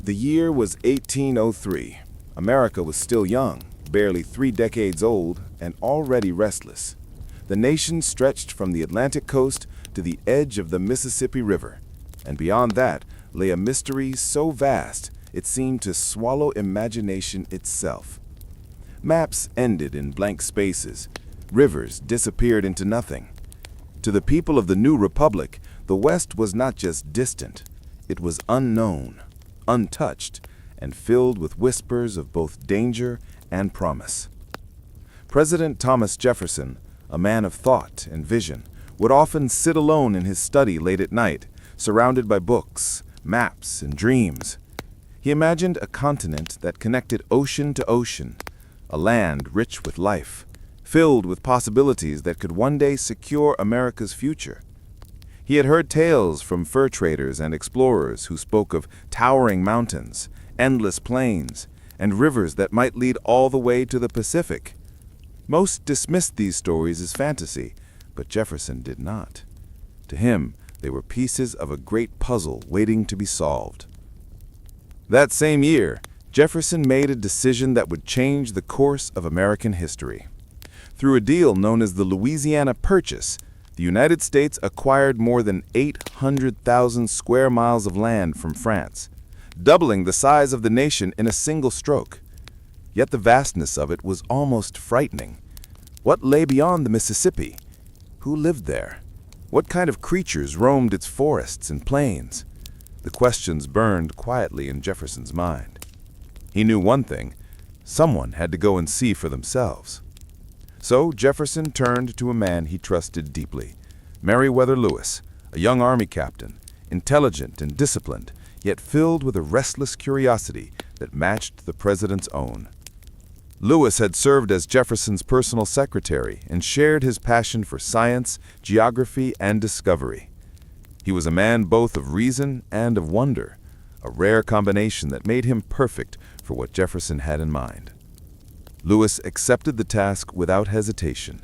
The year was 1803. America was still young, barely 3 decades old, and already restless. The nation stretched from the Atlantic coast to the edge of the Mississippi River, and beyond that lay a mystery so vast it seemed to swallow imagination itself. Maps ended in blank spaces. Rivers disappeared into nothing. To the people of the new republic, the West was not just distant, it was unknown, untouched, and filled with whispers of both danger and promise. President Thomas Jefferson, a man of thought and vision, would often sit alone in his study late at night, surrounded by books, maps, and dreams. He imagined a continent that connected ocean to ocean, a land rich with life, filled with possibilities that could one day secure America's future. He had heard tales from fur traders and explorers who spoke of towering mountains, endless plains, and rivers that might lead all the way to the Pacific. Most dismissed these stories as fantasy, but Jefferson did not. To him, they were pieces of a great puzzle waiting to be solved. That same year, Jefferson made a decision that would change the course of American history. Through a deal known as the Louisiana Purchase, the United States acquired more than 800,000 square miles of land from France, doubling the size of the nation in a single stroke. Yet the vastness of it was almost frightening. What lay beyond the Mississippi? Who lived there? What kind of creatures roamed its forests and plains? The questions burned quietly in Jefferson's mind. He knew one thing: someone had to go and see for themselves. So Jefferson turned to a man he trusted deeply, Meriwether Lewis, a young army captain, intelligent and disciplined, yet filled with a restless curiosity that matched the president's own. Lewis had served as Jefferson's personal secretary and shared his passion for science, geography, and discovery. He was a man both of reason and of wonder, a rare combination that made him perfect for what Jefferson had in mind. Lewis accepted the task without hesitation.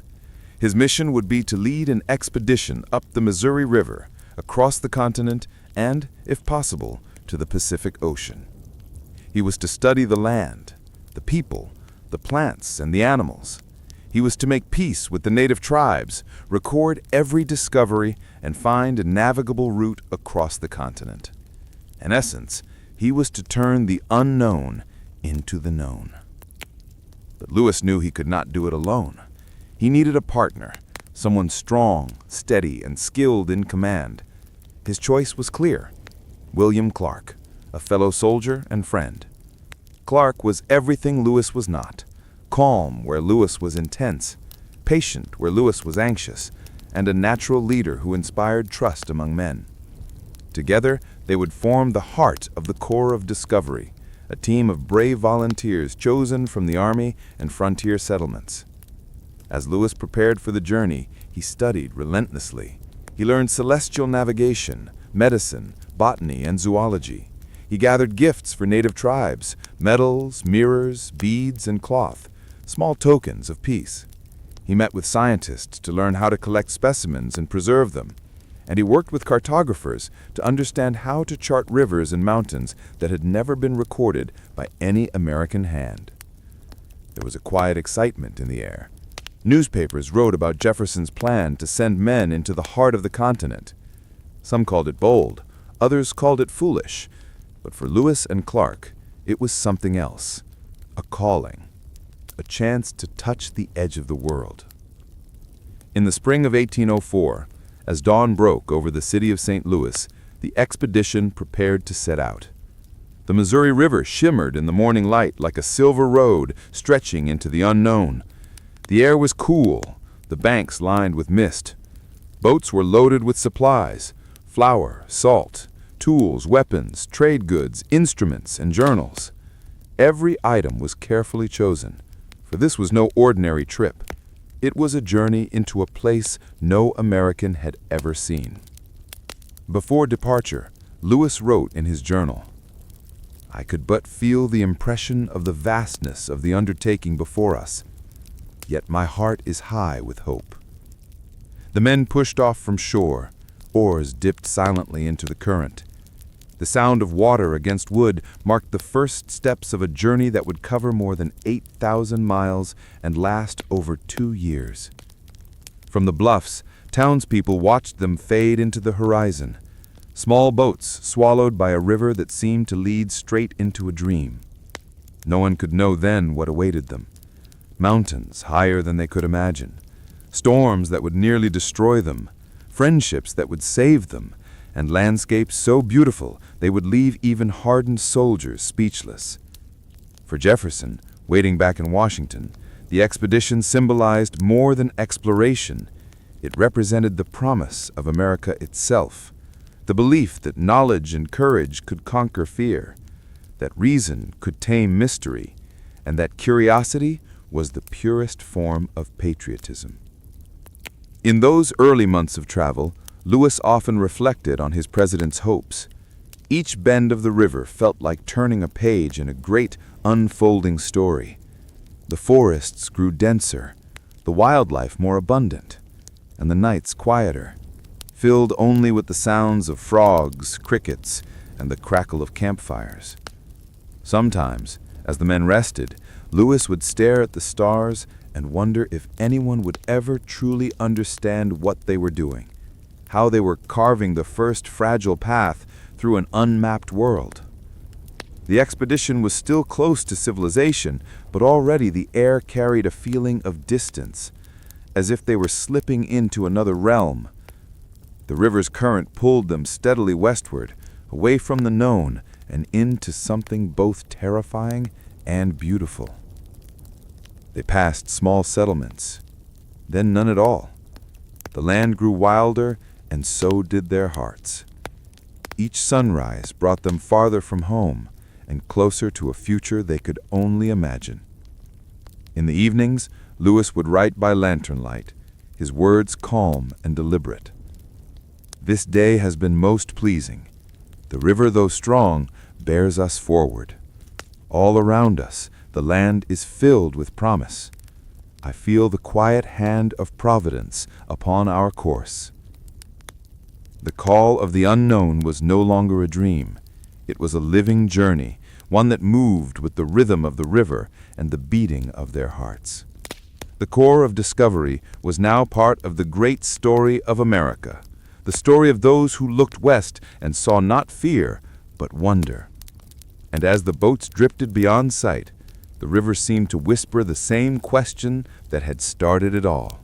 His mission would be to lead an expedition up the Missouri River, across the continent, and, if possible, to the Pacific Ocean. He was to study the land, the people, the plants, and the animals. He was to make peace with the native tribes, record every discovery, and find a navigable route across the continent. In essence, he was to turn the unknown into the known. But Lewis knew he could not do it alone. He needed a partner, someone strong, steady, and skilled in command. His choice was clear: William Clark, a fellow soldier and friend. Clark was everything Lewis was not: calm where Lewis was intense, patient where Lewis was anxious, and a natural leader who inspired trust among men. Together, they would form the heart of the Corps of Discovery, a team of brave volunteers chosen from the Army and frontier settlements. As Lewis prepared for the journey, he studied relentlessly. He learned celestial navigation, medicine, botany, and zoology. He gathered gifts for native tribes: medals, mirrors, beads, and cloth, small tokens of peace. He met with scientists to learn how to collect specimens and preserve them. And he worked with cartographers to understand how to chart rivers and mountains that had never been recorded by any American hand. There was a quiet excitement in the air. Newspapers wrote about Jefferson's plan to send men into the heart of the continent. Some called it bold, others called it foolish, but for Lewis and Clark, it was something else: a calling, a chance to touch the edge of the world. In the spring of 1804, as dawn broke over the city of St. Louis, the expedition prepared to set out. The Missouri River shimmered in the morning light like a silver road stretching into the unknown. The air was cool, the banks lined with mist. Boats were loaded with supplies: flour, salt, tools, weapons, trade goods, instruments, and journals. Every item was carefully chosen, for this was no ordinary trip. It was a journey into a place no American had ever seen. Before departure, Lewis wrote in his journal, "I could but feel the impression of the vastness of the undertaking before us, yet my heart is high with hope." The men pushed off from shore. Oars dipped silently into the current. The sound of water against wood marked the first steps of a journey that would cover more than 8,000 miles and last over 2 years. From the bluffs, townspeople watched them fade into the horizon, small boats swallowed by a river that seemed to lead straight into a dream. No one could know then what awaited them. Mountains higher than they could imagine, storms that would nearly destroy them, friendships that would save them, and landscapes so beautiful they would leave even hardened soldiers speechless. For Jefferson, waiting back in Washington, the expedition symbolized more than exploration. It represented the promise of America itself, the belief that knowledge and courage could conquer fear, that reason could tame mystery, and that curiosity was the purest form of patriotism. In those early months of travel, Lewis often reflected on his president's hopes. Each bend of the river felt like turning a page in a great, unfolding story. The forests grew denser, the wildlife more abundant, and the nights quieter, filled only with the sounds of frogs, crickets, and the crackle of campfires. Sometimes, as the men rested, Lewis would stare at the stars and wonder if anyone would ever truly understand what they were doing, how they were carving the first fragile path through an unmapped world. The expedition was still close to civilization, but already the air carried a feeling of distance, as if they were slipping into another realm. The river's current pulled them steadily westward, away from the known and into something both terrifying and beautiful. They passed small settlements, then none at all. The land grew wilder, and so did their hearts. Each sunrise brought them farther from home and closer to a future they could only imagine. In the evenings, Lewis would write by lantern light, his words calm and deliberate. This day has been most pleasing. The river, though strong, bears us forward. All around us, the land is filled with promise. I feel the quiet hand of Providence upon our course. The call of the unknown was no longer a dream. It was a living journey, one that moved with the rhythm of the river and the beating of their hearts. The core of discovery was now part of the great story of America, the story of those who looked west and saw not fear, but wonder. And as the boats drifted beyond sight, the river seemed to whisper the same question that had started it all.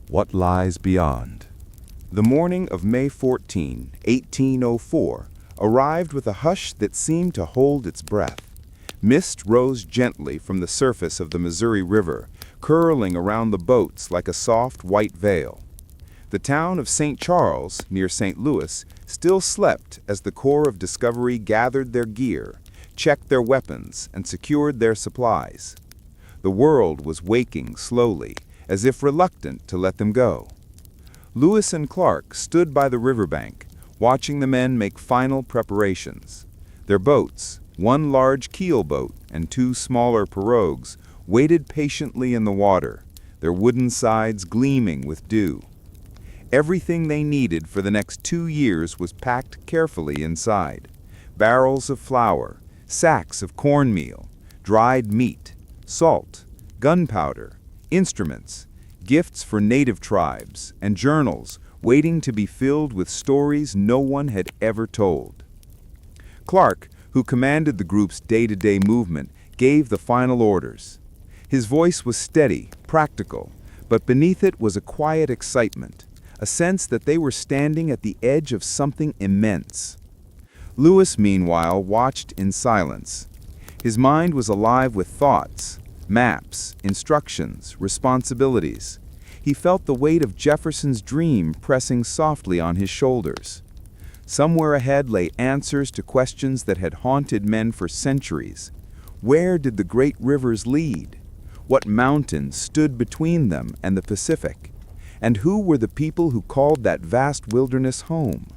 What lies beyond? The morning of May 14, 1804, arrived with a hush that seemed to hold its breath. Mist rose gently from the surface of the Missouri River, curling around the boats like a soft white veil. The town of St. Charles, near St. Louis, still slept as the Corps of Discovery gathered their gear, checked their weapons, and secured their supplies. The world was waking slowly, as if reluctant to let them go. Lewis and Clark stood by the riverbank, watching the men make final preparations. Their boats, one large keel boat and two smaller pirogues, waited patiently in the water, their wooden sides gleaming with dew. Everything they needed for the next 2 years was packed carefully inside. Barrels of flour, sacks of cornmeal, dried meat, salt, gunpowder, instruments, gifts for native tribes, and journals waiting to be filled with stories no one had ever told. Clark, who commanded the group's day-to-day movement, gave the final orders. His voice was steady, practical, but beneath it was a quiet excitement, a sense that they were standing at the edge of something immense. Lewis, meanwhile, watched in silence. His mind was alive with thoughts, maps, instructions, responsibilities. He felt the weight of Jefferson's dream pressing softly on his shoulders. Somewhere ahead lay answers to questions that had haunted men for centuries. Where did the great rivers lead? What mountains stood between them and the Pacific? And who were the people who called that vast wilderness home?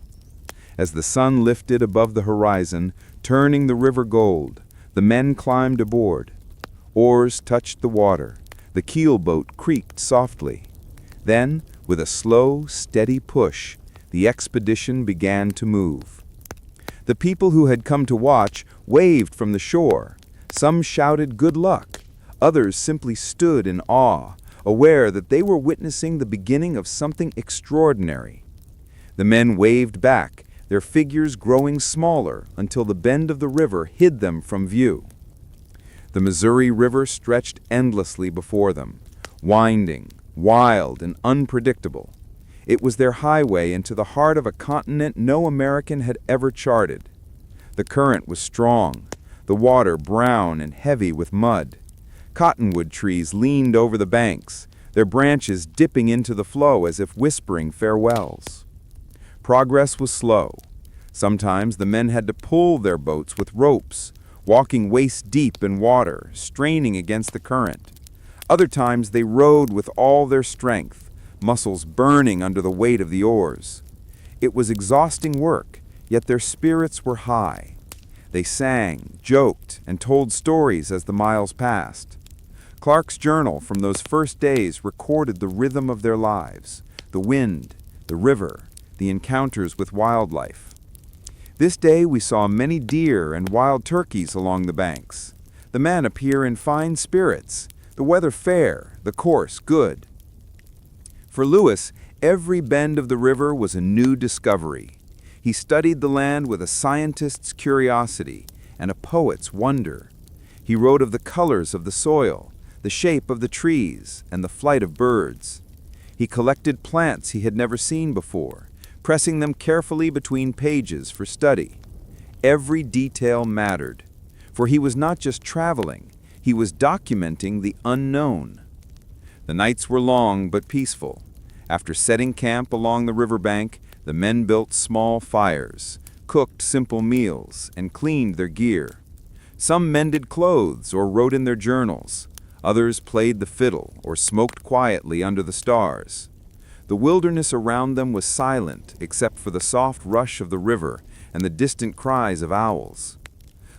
As the sun lifted above the horizon, turning the river gold, the men climbed aboard. Oars touched the water. The keel boat creaked softly. Then, with a slow, steady push, the expedition began to move. The people who had come to watch waved from the shore. Some shouted good luck. Others simply stood in awe, aware that they were witnessing the beginning of something extraordinary. The men waved back, their figures growing smaller until the bend of the river hid them from view. The Missouri River stretched endlessly before them, winding, wild, and unpredictable. It was their highway into the heart of a continent no American had ever charted. The current was strong, the water brown and heavy with mud. Cottonwood trees leaned over the banks, their branches dipping into the flow as if whispering farewells. Progress was slow. Sometimes the men had to pull their boats with ropes, walking waist-deep in water, straining against the current. Other times they rowed with all their strength, muscles burning under the weight of the oars. It was exhausting work, yet their spirits were high. They sang, joked, and told stories as the miles passed. Clark's journal from those first days recorded the rhythm of their lives, the wind, the river, the encounters with wildlife. This day we saw many deer and wild turkeys along the banks. The men appear in fine spirits, the weather fair, the course good. For Lewis, every bend of the river was a new discovery. He studied the land with a scientist's curiosity and a poet's wonder. He wrote of the colors of the soil, the shape of the trees, and the flight of birds. He collected plants he had never seen before, pressing them carefully between pages for study. Every detail mattered, for he was not just traveling, he was documenting the unknown. The nights were long but peaceful. After setting camp along the riverbank, the men built small fires, cooked simple meals, and cleaned their gear. Some mended clothes or wrote in their journals. Others played the fiddle or smoked quietly under the stars. The wilderness around them was silent except for the soft rush of the river and the distant cries of owls.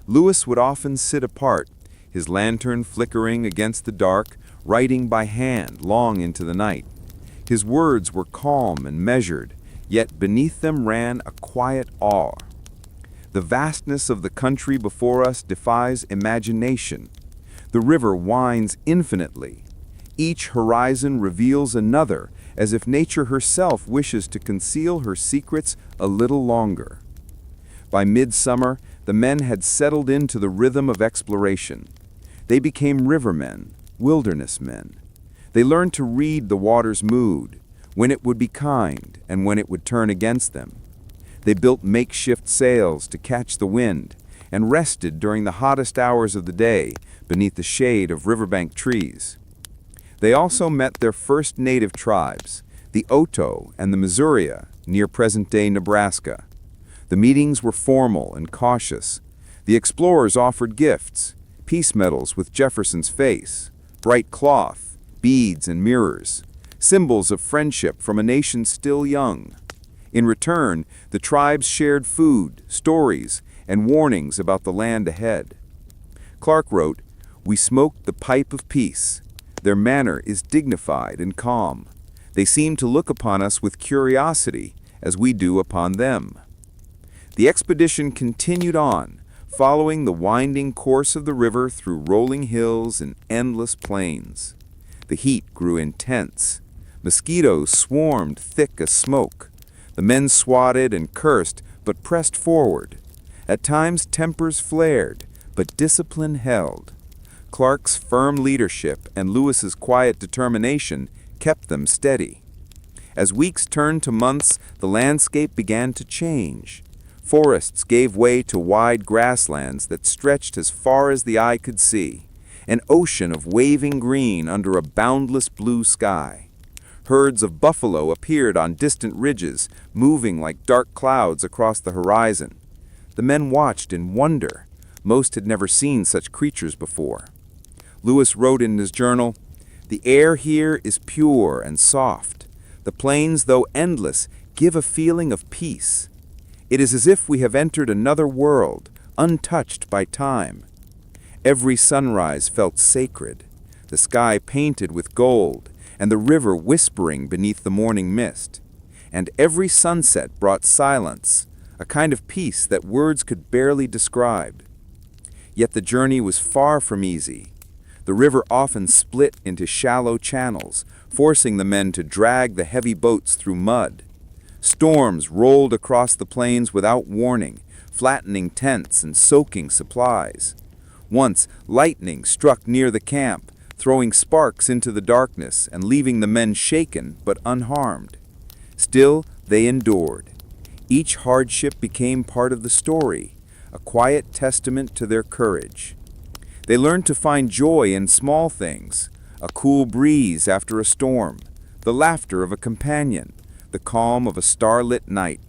Lewis would often sit apart, his lantern flickering against the dark, writing by hand long into the night. His words were calm and measured, yet beneath them ran a quiet awe. The vastness of the country before us defies imagination. The river winds infinitely. Each horizon reveals another, as if nature herself wishes to conceal her secrets a little longer. By midsummer, the men had settled into the rhythm of exploration. They became rivermen, wilderness men. They learned to read the water's mood, when it would be kind and when it would turn against them. They built makeshift sails to catch the wind and rested during the hottest hours of the day beneath the shade of riverbank trees. They also met their first native tribes, the Oto and the Missouri, near present-day Nebraska. The meetings were formal and cautious. The explorers offered gifts, peace medals with Jefferson's face, bright cloth, beads and mirrors, symbols of friendship from a nation still young. In return, the tribes shared food, stories, and warnings about the land ahead. Clark wrote, "We smoked the pipe of peace. Their manner is dignified and calm. They seem to look upon us with curiosity as we do upon them." The expedition continued on, following the winding course of the river through rolling hills and endless plains. The heat grew intense. Mosquitoes swarmed thick as smoke. The men swatted and cursed, but pressed forward. At times tempers flared, but discipline held. Clark's firm leadership and Lewis's quiet determination kept them steady. As weeks turned to months, the landscape began to change. Forests gave way to wide grasslands that stretched as far as the eye could see, an ocean of waving green under a boundless blue sky. Herds of buffalo appeared on distant ridges, moving like dark clouds across the horizon. The men watched in wonder. Most had never seen such creatures before. Lewis wrote in his journal, "The air here is pure and soft. The plains, though endless, give a feeling of peace. It is as if we have entered another world, untouched by time. Every sunrise felt sacred, the sky painted with gold, and the river whispering beneath the morning mist. And every sunset brought silence, a kind of peace that words could barely describe. Yet the journey was far from easy. The river often split into shallow channels, forcing the men to drag the heavy boats through mud. Storms rolled across the plains without warning, flattening tents and soaking supplies. Once, lightning struck near the camp, throwing sparks into the darkness and leaving the men shaken but unharmed. Still, they endured. Each hardship became part of the story, a quiet testament to their courage. They learned to find joy in small things, a cool breeze after a storm, the laughter of a companion, the calm of a starlit night.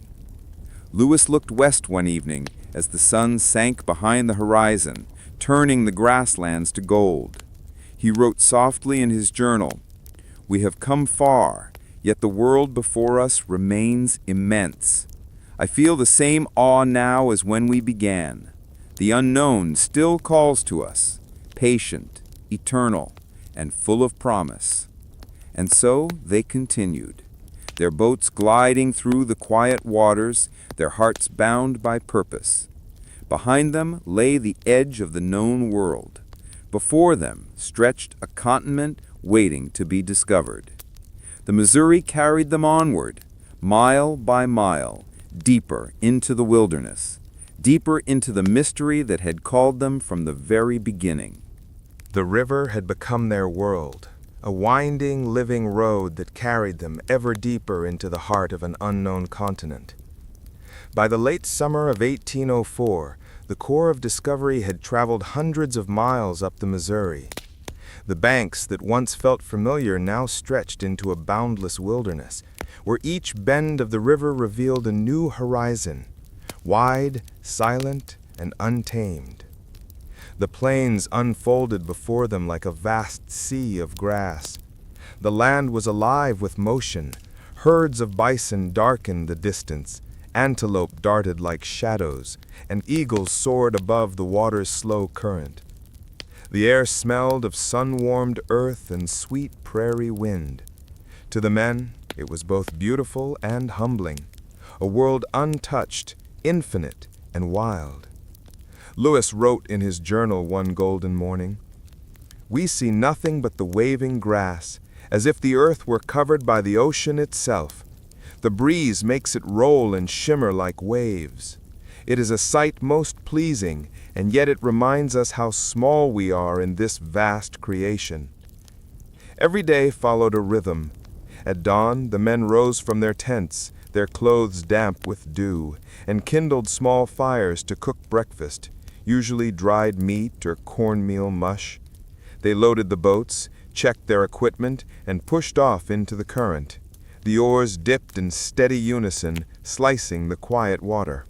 Lewis looked west one evening as the sun sank behind the horizon, turning the grasslands to gold. He wrote softly in his journal, "We have come far, yet the world before us remains immense. I feel the same awe now as when we began. The unknown still calls to us, patient, eternal, and full of promise." And so they continued, their boats gliding through the quiet waters, their hearts bound by purpose. Behind them lay the edge of the known world. Before them stretched a continent waiting to be discovered. The Missouri carried them onward, mile by mile, deeper into the wilderness, deeper into the mystery that had called them from the very beginning. The river had become their world, a winding, living road that carried them ever deeper into the heart of an unknown continent. By the late summer of 1804, the Corps of Discovery had traveled hundreds of miles up the Missouri. The banks that once felt familiar now stretched into a boundless wilderness, where each bend of the river revealed a new horizon, wide, silent, and untamed. The plains unfolded before them like a vast sea of grass. The land was alive with motion. Herds of bison darkened the distance. Antelope darted like shadows, and eagles soared above the water's slow current. The air smelled of sun-warmed earth and sweet prairie wind. To the men, it was both beautiful and humbling, a world untouched, infinite, and wild. Lewis wrote in his journal one golden morning, "We see nothing but the waving grass, as if the earth were covered by the ocean itself. The breeze makes it roll and shimmer like waves. It is a sight most pleasing, and yet it reminds us how small we are in this vast creation." Every day followed a rhythm. At dawn, the men rose from their tents, their clothes damp with dew, and kindled small fires to cook breakfast, usually dried meat or cornmeal mush. They loaded the boats, checked their equipment, and pushed off into the current. The oars dipped in steady unison, slicing the quiet water.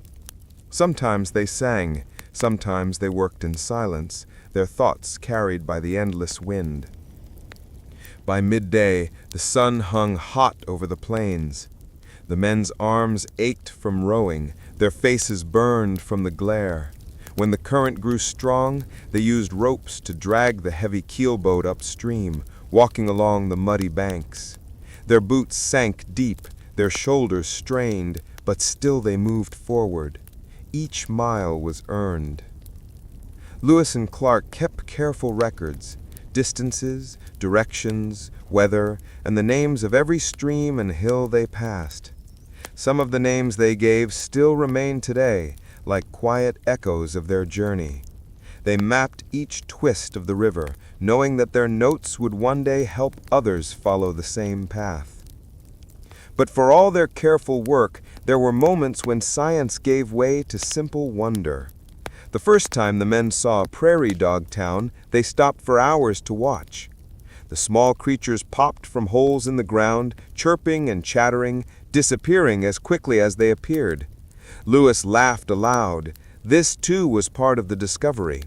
Sometimes they sang, sometimes they worked in silence, their thoughts carried by the endless wind. By midday, the sun hung hot over the plains. The men's arms ached from rowing, their faces burned from the glare. When the current grew strong, they used ropes to drag the heavy keelboat upstream, walking along the muddy banks. Their boots sank deep, their shoulders strained, but still they moved forward. Each mile was earned. Lewis and Clark kept careful records, distances, directions, weather, and the names of every stream and hill they passed. Some of the names they gave still remain today, like quiet echoes of their journey. They mapped each twist of the river, knowing that their notes would one day help others follow the same path. But for all their careful work, there were moments when science gave way to simple wonder. The first time the men saw a prairie dog town, they stopped for hours to watch. The small creatures popped from holes in the ground, chirping and chattering, disappearing as quickly as they appeared. Lewis laughed aloud. This, too, was part of the discovery.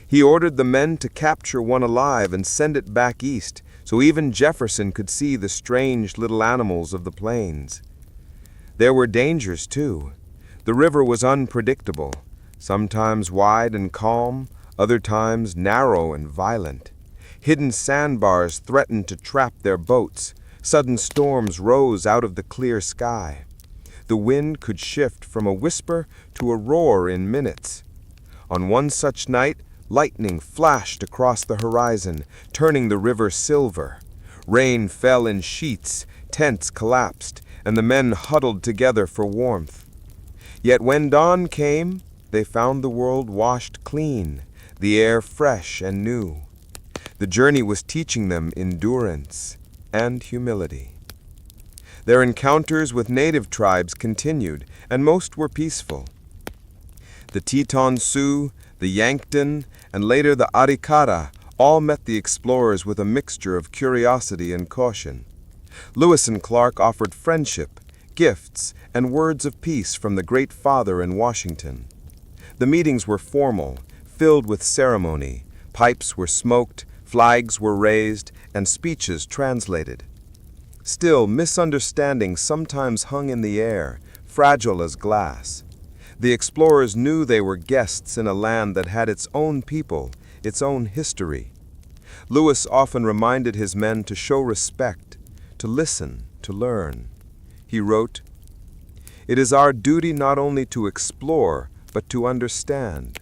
He ordered the men to capture one alive and send it back east, so even Jefferson could see the strange little animals of the plains. There were dangers, too. The river was unpredictable, sometimes wide and calm, other times narrow and violent. Hidden sandbars threatened to trap their boats. Sudden storms rose out of the clear sky. the wind could shift from a whisper to a roar in minutes. On one such night, lightning flashed across the horizon, turning the river silver. Rain fell in sheets, tents collapsed, and the men huddled together for warmth. Yet when dawn came, they found the world washed clean, the air fresh and new. The journey was teaching them endurance and humility. Their encounters with native tribes continued, and most were peaceful. The Teton Sioux, the Yankton, and later the Arikara all met the explorers with a mixture of curiosity and caution. Lewis and Clark offered friendship, gifts, and words of peace from the Great Father in Washington. The meetings were formal, filled with ceremony. Pipes were smoked, flags were raised, and speeches translated. Still, misunderstandings sometimes hung in the air, fragile as glass. The explorers knew they were guests in a land that had its own people, its own history. Lewis often reminded his men to show respect, to listen, to learn. He wrote, "It is our duty not only to explore, but to understand.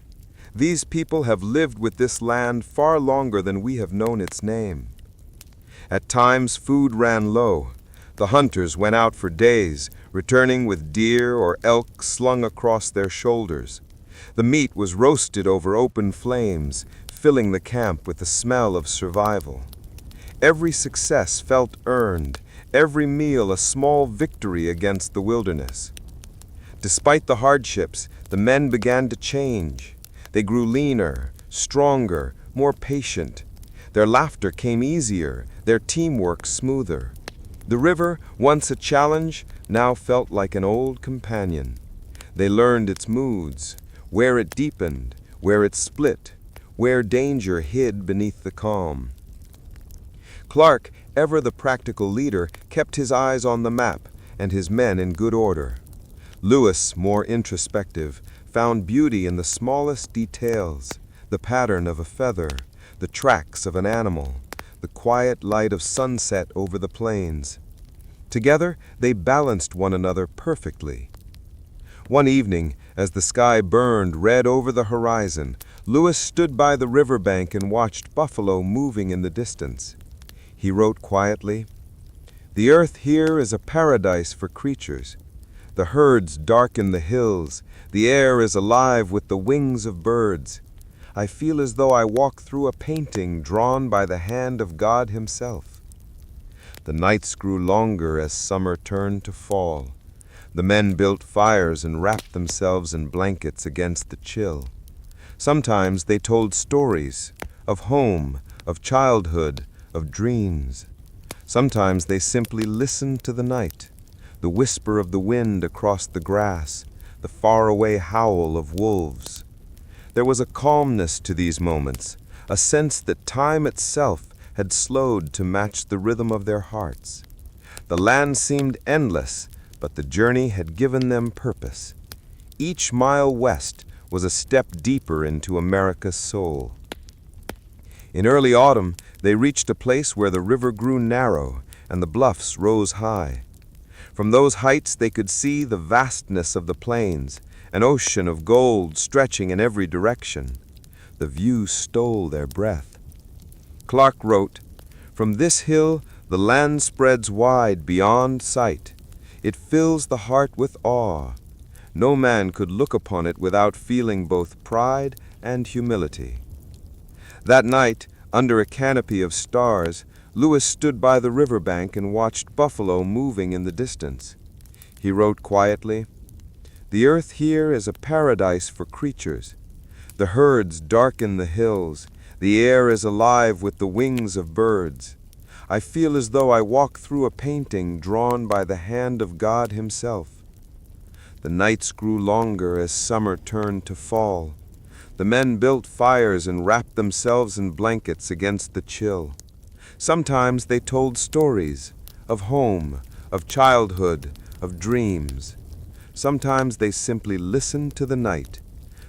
These people have lived with this land far longer than we have known its name." At times, food ran low. The hunters went out for days, returning with deer or elk slung across their shoulders. The meat was roasted over open flames, filling the camp with the smell of survival. Every success felt earned, every meal a small victory against the wilderness. Despite the hardships, the men began to change. They grew leaner, stronger, more patient. Their laughter came easier, their teamwork smoother. The river, once a challenge, now felt like an old companion. They learned its moods, where it deepened, where it split, where danger hid beneath the calm. Clark, ever the practical leader, kept his eyes on the map and his men in good order. Lewis, more introspective, found beauty in the smallest details, the pattern of a feather, the tracks of an animal, the quiet light of sunset over the plains. Together, they balanced one another perfectly. One evening, as the sky burned red over the horizon, Lewis stood by the riverbank and watched buffalo moving in the distance. He wrote quietly, "The earth here is a paradise for creatures. The herds darken the hills. The air is alive with the wings of birds. I feel as though I walk through a painting drawn by the hand of God Himself." The nights grew longer as summer turned to fall. The men built fires and wrapped themselves in blankets against the chill. Sometimes they told stories of home, of childhood, of dreams. Sometimes they simply listened to the night, the whisper of the wind across the grass, the faraway howl of wolves. There was a calmness to these moments, a sense that time itself had slowed to match the rhythm of their hearts. The land seemed endless, but the journey had given them purpose. Each mile west was a step deeper into America's soul. In early autumn, they reached a place where the river grew narrow and the bluffs rose high. From those heights they could see the vastness of the plains, an ocean of gold stretching in every direction. The view stole their breath. Clark wrote, "From this hill the land spreads wide beyond sight. It fills the heart with awe. No man could look upon it without feeling both pride and humility." That night, under a canopy of stars, Lewis stood by the riverbank and watched buffalo moving in the distance. He wrote quietly, "The earth here is a paradise for creatures. The herds darken the hills. The air is alive with the wings of birds. I feel as though I walk through a painting drawn by the hand of God Himself." The nights grew longer as summer turned to fall. The men built fires and wrapped themselves in blankets against the chill. Sometimes they told stories of home, of childhood, of dreams. Sometimes they simply listened to the night,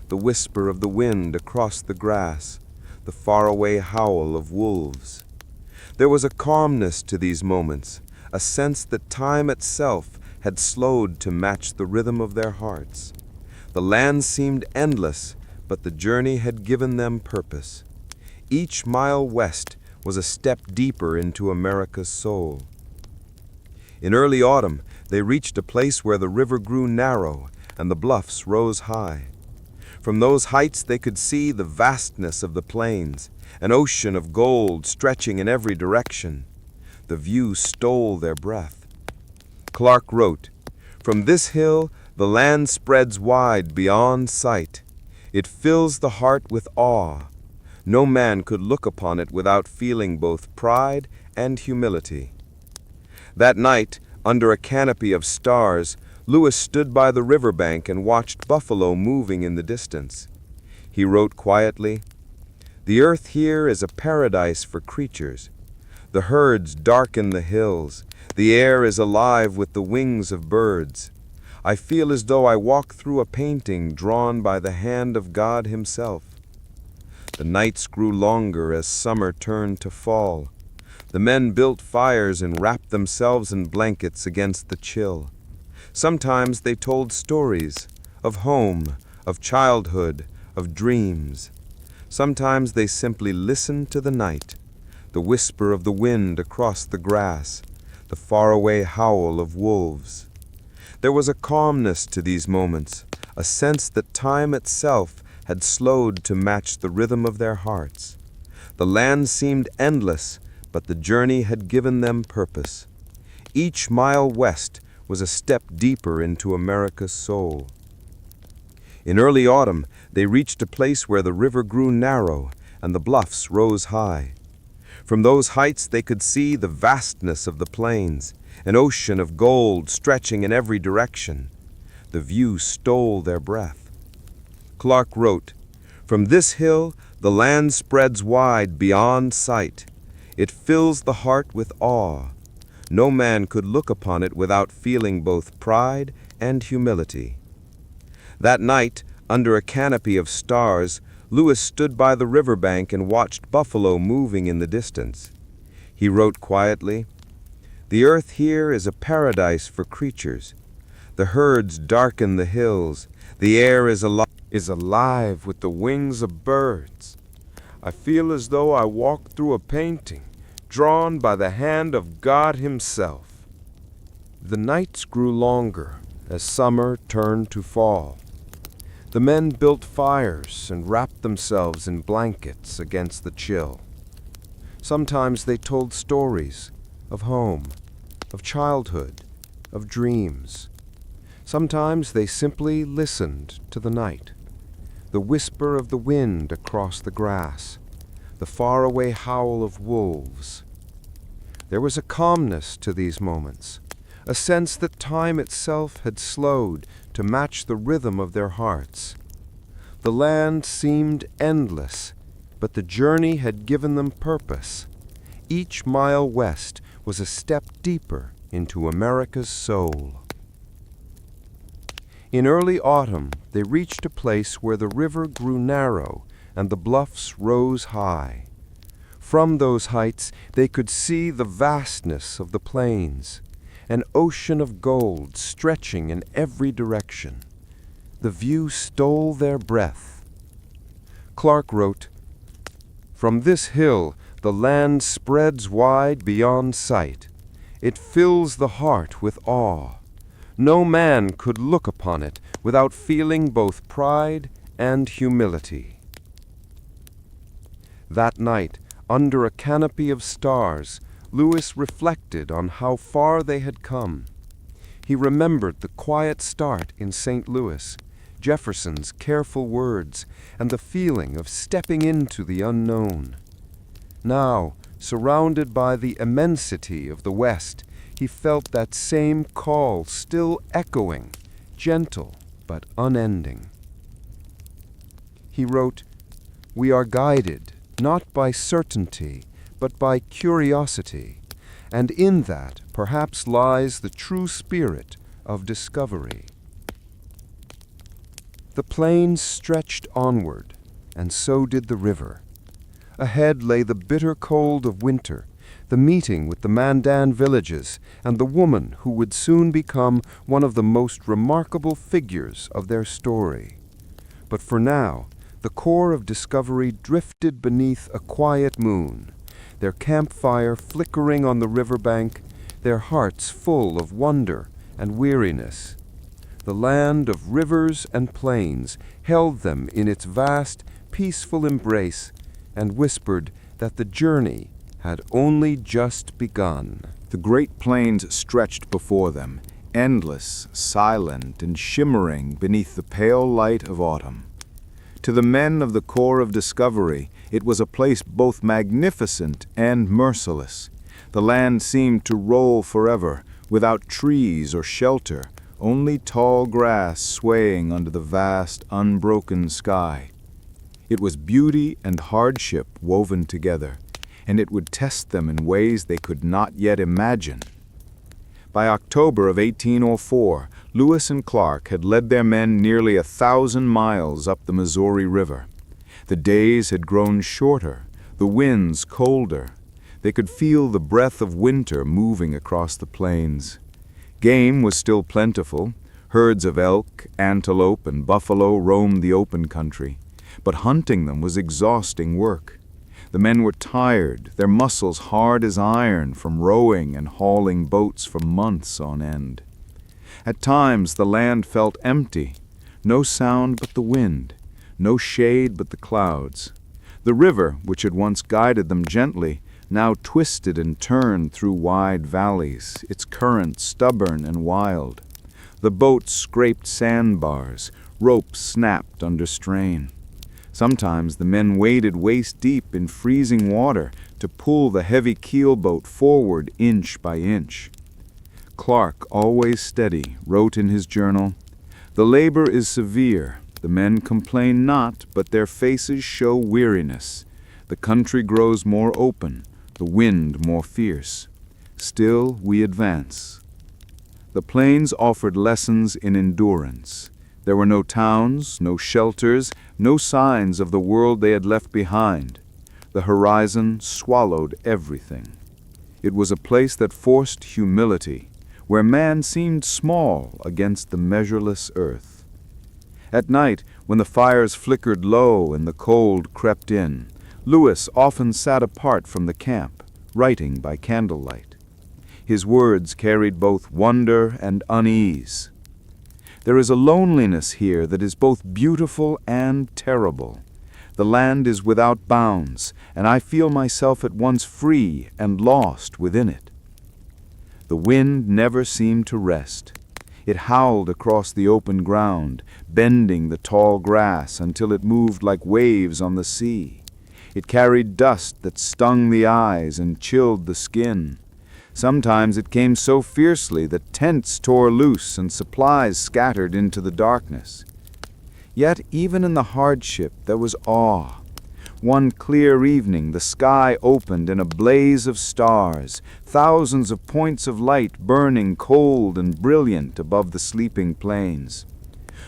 the whisper of the wind across the grass, the faraway howl of wolves. There was a calmness to these moments, a sense that time itself had slowed to match the rhythm of their hearts. The land seemed endless, but the journey had given them purpose. Each mile west was a step deeper into America's soul. In early autumn, they reached a place where the river grew narrow and the bluffs rose high. From those heights they could see the vastness of the plains, an ocean of gold stretching in every direction. The view stole their breath. Clark wrote, "From this hill the land spreads wide beyond sight. It fills the heart with awe. No man could look upon it without feeling both pride and humility." That night, under a canopy of stars, Lewis stood by the riverbank and watched buffalo moving in the distance. He wrote quietly, "The earth here is a paradise for creatures. The herds darken the hills. The air is alive with the wings of birds. I feel as though I walk through a painting drawn by the hand of God Himself." The nights grew longer as summer turned to fall. The men built fires and wrapped themselves in blankets against the chill. Sometimes they told stories of home, of childhood, of dreams. Sometimes they simply listened to the night, the whisper of the wind across the grass, the faraway howl of wolves. There was a calmness to these moments, a sense that time itself had slowed to match the rhythm of their hearts. The land seemed endless, but the journey had given them purpose. Each mile west was a step deeper into America's soul. In early autumn, they reached a place where the river grew narrow and the bluffs rose high. From those heights they could see the vastness of the plains, an ocean of gold stretching in every direction. The view stole their breath. Clark wrote, "From this hill the land spreads wide beyond sight. It fills the heart with awe. No man could look upon it without feeling both pride and humility." That night, under a canopy of stars, Lewis stood by the riverbank and watched buffalo moving in the distance. He wrote quietly, "The earth here is a paradise for creatures. The herds darken the hills. The air is alive with the wings of birds. I feel as though I walk through a painting drawn by the hand of God Himself." The nights grew longer as summer turned to fall. The men built fires and wrapped themselves in blankets against the chill. Sometimes they told stories of home, of childhood, of dreams. Sometimes they simply listened to the night, the whisper of the wind across the grass, the faraway howl of wolves. There was a calmness to these moments, a sense that time itself had slowed to match the rhythm of their hearts. The land seemed endless, but the journey had given them purpose. Each mile west was a step deeper into America's soul. In early autumn, they reached a place where the river grew narrow and the bluffs rose high. From those heights, they could see the vastness of the plains, an ocean of gold stretching in every direction. The view stole their breath. Clark wrote, "From this hill the land spreads wide beyond sight. It fills the heart with awe. No man could look upon it without feeling both pride and humility." That night, under a canopy of stars, Lewis reflected on how far they had come. He remembered the quiet start in St. Louis, Jefferson's careful words, and the feeling of stepping into the unknown. Now, surrounded by the immensity of the West, he felt that same call still echoing, gentle but unending. He wrote, "We are guided not by certainty, but by curiosity, and in that perhaps lies the true spirit of discovery." The plains stretched onward, and so did the river. Ahead lay the bitter cold of winter, the meeting with the Mandan villages, and the woman who would soon become one of the most remarkable figures of their story. But for now, the core of discovery drifted beneath a quiet moon, their campfire flickering on the riverbank, their hearts full of wonder and weariness. The land of rivers and plains held them in its vast, peaceful embrace and whispered that the journey had only just begun. The great plains stretched before them, endless, silent, and shimmering beneath the pale light of autumn. To the men of the Corps of Discovery, it was a place both magnificent and merciless. The land seemed to roll forever, without trees or shelter, only tall grass swaying under the vast, unbroken sky. It was beauty and hardship woven together, and it would test them in ways they could not yet imagine. By October of 1804, Lewis and Clark had led their men nearly 1,000 miles up the Missouri River. The days had grown shorter, the winds colder. They could feel the breath of winter moving across the plains. Game was still plentiful. Herds of elk, antelope, and buffalo roamed the open country, but hunting them was exhausting work. The men were tired, their muscles hard as iron from rowing and hauling boats for months on end. At times the land felt empty, no sound but the wind, no shade but the clouds. The river, which had once guided them gently, now twisted and turned through wide valleys, its current stubborn and wild. The boats scraped sandbars, ropes snapped under strain. Sometimes the men waded waist-deep in freezing water to pull the heavy keelboat forward inch by inch. Clark, always steady, wrote in his journal, "The labor is severe. The men complain not, but their faces show weariness. The country grows more open, the wind more fierce. Still we advance." The plains offered lessons in endurance. There were no towns, no shelters, no signs of the world they had left behind. The horizon swallowed everything. It was a place that forced humility, where man seemed small against the measureless earth. At night, when the fires flickered low and the cold crept in, Lewis often sat apart from the camp, writing by candlelight. His words carried both wonder and unease. There is a loneliness here that is both beautiful and terrible. The land is without bounds, and I feel myself at once free and lost within it. The wind never seemed to rest. It howled across the open ground, bending the tall grass until it moved like waves on the sea. It carried dust that stung the eyes and chilled the skin. Sometimes it came so fiercely that tents tore loose and supplies scattered into the darkness. Yet even in the hardship there was awe. One clear evening the sky opened in a blaze of stars, thousands of points of light burning cold and brilliant above the sleeping plains.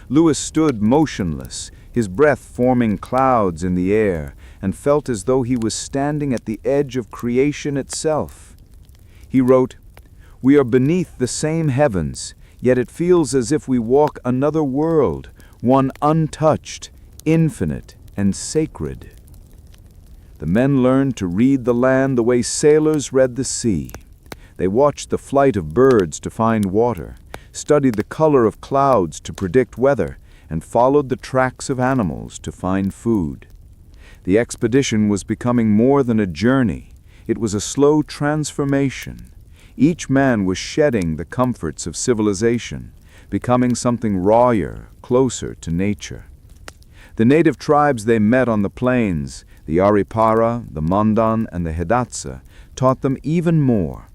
Lewis stood motionless, his breath forming clouds in the air, and felt as though he was standing at the edge of creation itself. He wrote, "We are beneath the same heavens, yet it feels as if we walk another world, one untouched, infinite, and sacred." The men learned to read the land the way sailors read the sea. They watched the flight of birds to find water, studied the color of clouds to predict weather, and followed the tracks of animals to find food. The expedition was becoming more than a journey. It was a slow transformation. Each man was shedding the comforts of civilization, becoming something rawer, closer to nature. The native tribes they met on the plains, the Aripara, the Mandan, and the Hidatsa, taught them even more.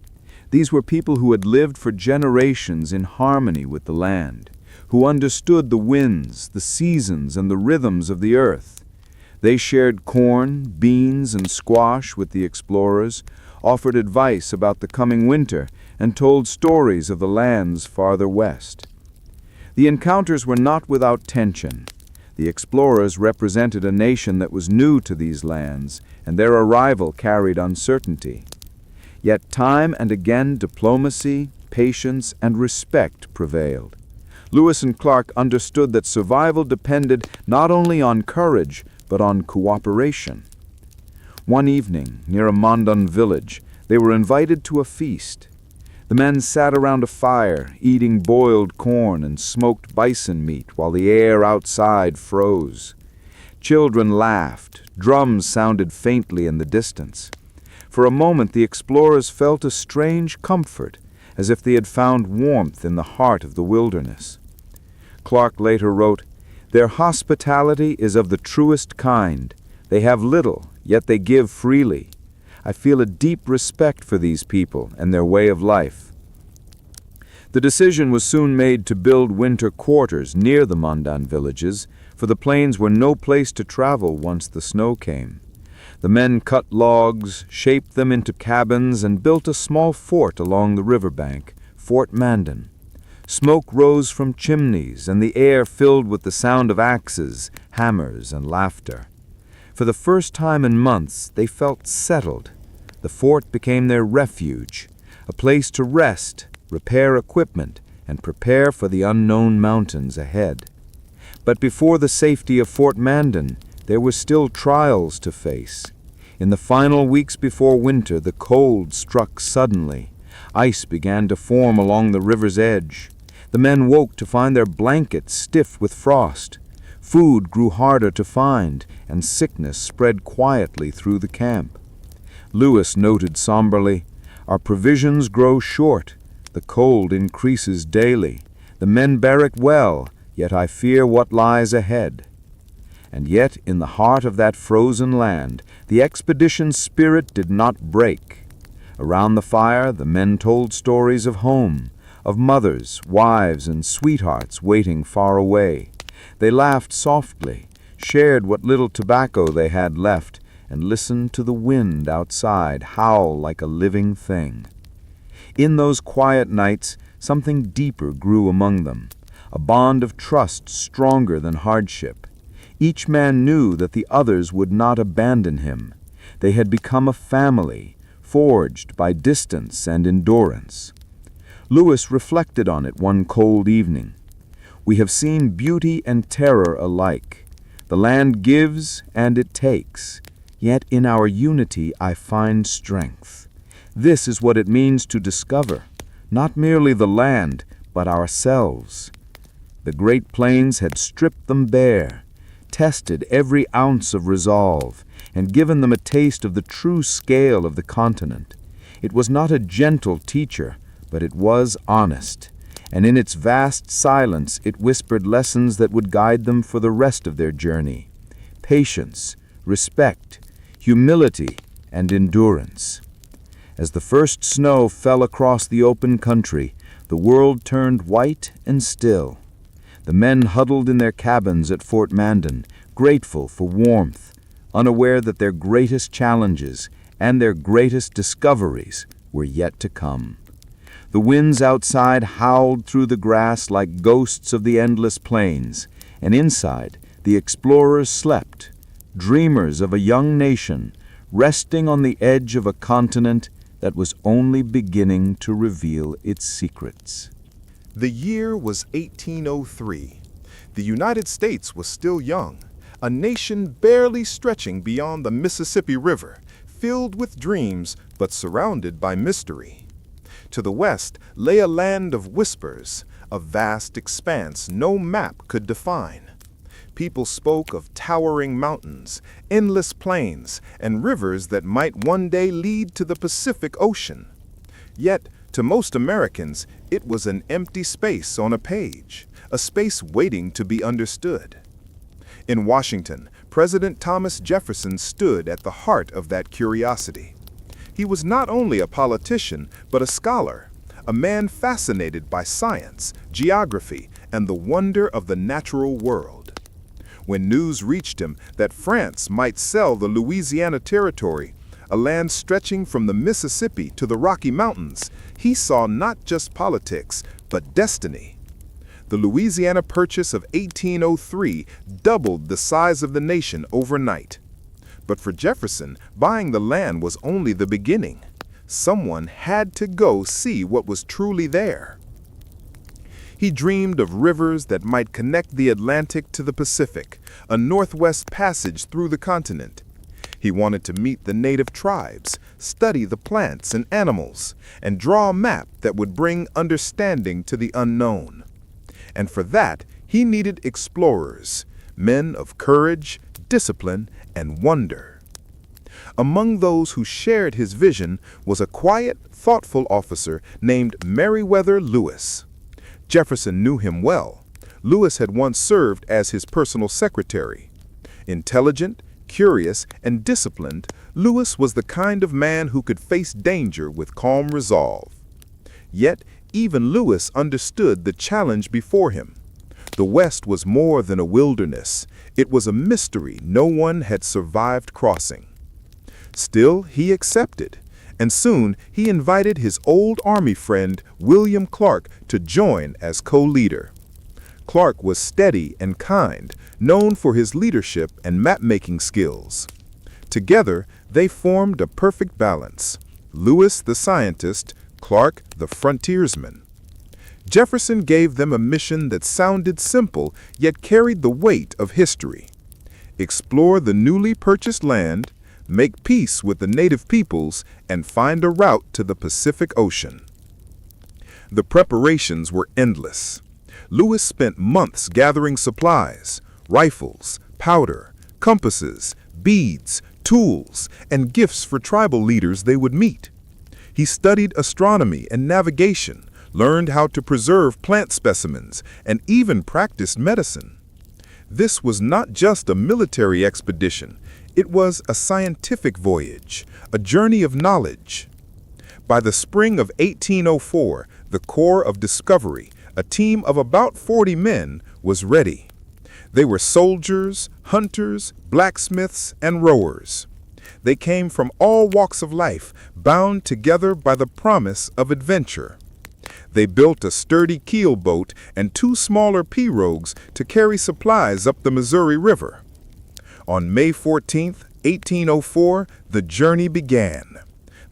These were people who had lived for generations in harmony with the land, who understood the winds, the seasons, and the rhythms of the earth. They shared corn, beans, and squash with the explorers, offered advice about the coming winter, and told stories of the lands farther west. The encounters were not without tension. The explorers represented a nation that was new to these lands, and their arrival carried uncertainty. Yet time and again diplomacy, patience, and respect prevailed. Lewis and Clark understood that survival depended not only on courage, but on cooperation. One evening, near a Mandan village, they were invited to a feast. The men sat around a fire, eating boiled corn and smoked bison meat while the air outside froze. Children laughed, drums sounded faintly in the distance. For a moment the explorers felt a strange comfort, as if they had found warmth in the heart of the wilderness. Clark later wrote, "Their hospitality is of the truest kind. They have little, yet they give freely. I feel a deep respect for these people and their way of life." The decision was soon made to build winter quarters near the Mandan villages, for the plains were no place to travel once the snow came. The men cut logs, shaped them into cabins, and built a small fort along the riverbank, Fort Mandan. Smoke rose from chimneys, and the air filled with the sound of axes, hammers, and laughter. For the first time in months, they felt settled. The fort became their refuge, a place to rest, repair equipment, and prepare for the unknown mountains ahead. But before the safety of Fort Mandan, there were still trials to face. In the final weeks before winter, the cold struck suddenly. Ice began to form along the river's edge. The men woke to find their blankets stiff with frost. Food grew harder to find, and sickness spread quietly through the camp. Lewis noted somberly, "Our provisions grow short. The cold increases daily. The men bear it well, yet I fear what lies ahead." And yet, in the heart of that frozen land, the expedition's spirit did not break. Around the fire, the men told stories of home, of mothers, wives, and sweethearts waiting far away. They laughed softly, shared what little tobacco they had left, and listened to the wind outside howl like a living thing. In those quiet nights, something deeper grew among them, a bond of trust stronger than hardship. Each man knew that the others would not abandon him. They had become a family, forged by distance and endurance. Lewis reflected on it one cold evening. "We have seen beauty and terror alike. The land gives and it takes. Yet in our unity I find strength. This is what it means to discover, not merely the land, but ourselves." The Great Plains had stripped them bare, tested every ounce of resolve, and given them a taste of the true scale of the continent. It was not a gentle teacher, but it was honest, and in its vast silence it whispered lessons that would guide them for the rest of their journey: patience, respect, humility, and endurance. As the first snow fell across the open country, the world turned white and still. The men huddled in their cabins at Fort Mandan, grateful for warmth, unaware that their greatest challenges and their greatest discoveries were yet to come. The winds outside howled through the grass like ghosts of the endless plains, and inside the explorers slept, dreamers of a young nation, resting on the edge of a continent that was only beginning to reveal its secrets. The year was 1803. The United States was still young, a nation barely stretching beyond the Mississippi River, filled with dreams but surrounded by mystery. To the west lay a land of whispers, a vast expanse no map could define. People spoke of towering mountains, endless plains, and rivers that might one day lead to the Pacific Ocean. Yet, to most Americans, it was an empty space on a page, a space waiting to be understood. In Washington, President Thomas Jefferson stood at the heart of that curiosity. He was not only a politician, but a scholar, a man fascinated by science, geography, and the wonder of the natural world. When news reached him that France might sell the Louisiana Territory, a land stretching from the Mississippi to the Rocky Mountains, he saw not just politics, but destiny. The Louisiana Purchase of 1803 doubled the size of the nation overnight. But for Jefferson, buying the land was only the beginning. someone had to go see what was truly there. He dreamed of rivers that might connect the Atlantic to the Pacific, a northwest passage through the continent. He wanted to meet the native tribes, study the plants and animals, and draw a map that would bring understanding to the unknown. And for that, he needed explorers, men of courage, discipline, and wonder. Among those who shared his vision was a quiet, thoughtful officer named Meriwether Lewis. Jefferson knew him well. Lewis had once served as his personal secretary. Intelligent, curious, and disciplined, Lewis was the kind of man who could face danger with calm resolve. Yet, even Lewis understood the challenge before him. The West was more than a wilderness. It was a mystery no one had survived crossing. Still, he accepted, and soon he invited his old Army friend, William Clark, to join as co-leader. Clark was steady and kind, known for his leadership and map-making skills. Together, they formed a perfect balance. Lewis the scientist, Clark the frontiersman. Jefferson gave them a mission that sounded simple, yet carried the weight of history. Explore the newly purchased land, make peace with the native peoples, and find a route to the Pacific Ocean. The preparations were endless. Lewis spent months gathering supplies, rifles, powder, compasses, beads, tools, and gifts for tribal leaders they would meet. He studied astronomy and navigation, learned how to preserve plant specimens, and even practiced medicine. This was not just a military expedition. It was a scientific voyage, a journey of knowledge. By the spring of 1804, the Corps of Discovery, a team of about 40 men, was ready. They were soldiers, hunters, blacksmiths, and rowers. They came from all walks of life, bound together by the promise of adventure. They built a sturdy keel boat and 2 smaller pirogues to carry supplies up the Missouri River. On May 14, 1804, the journey began.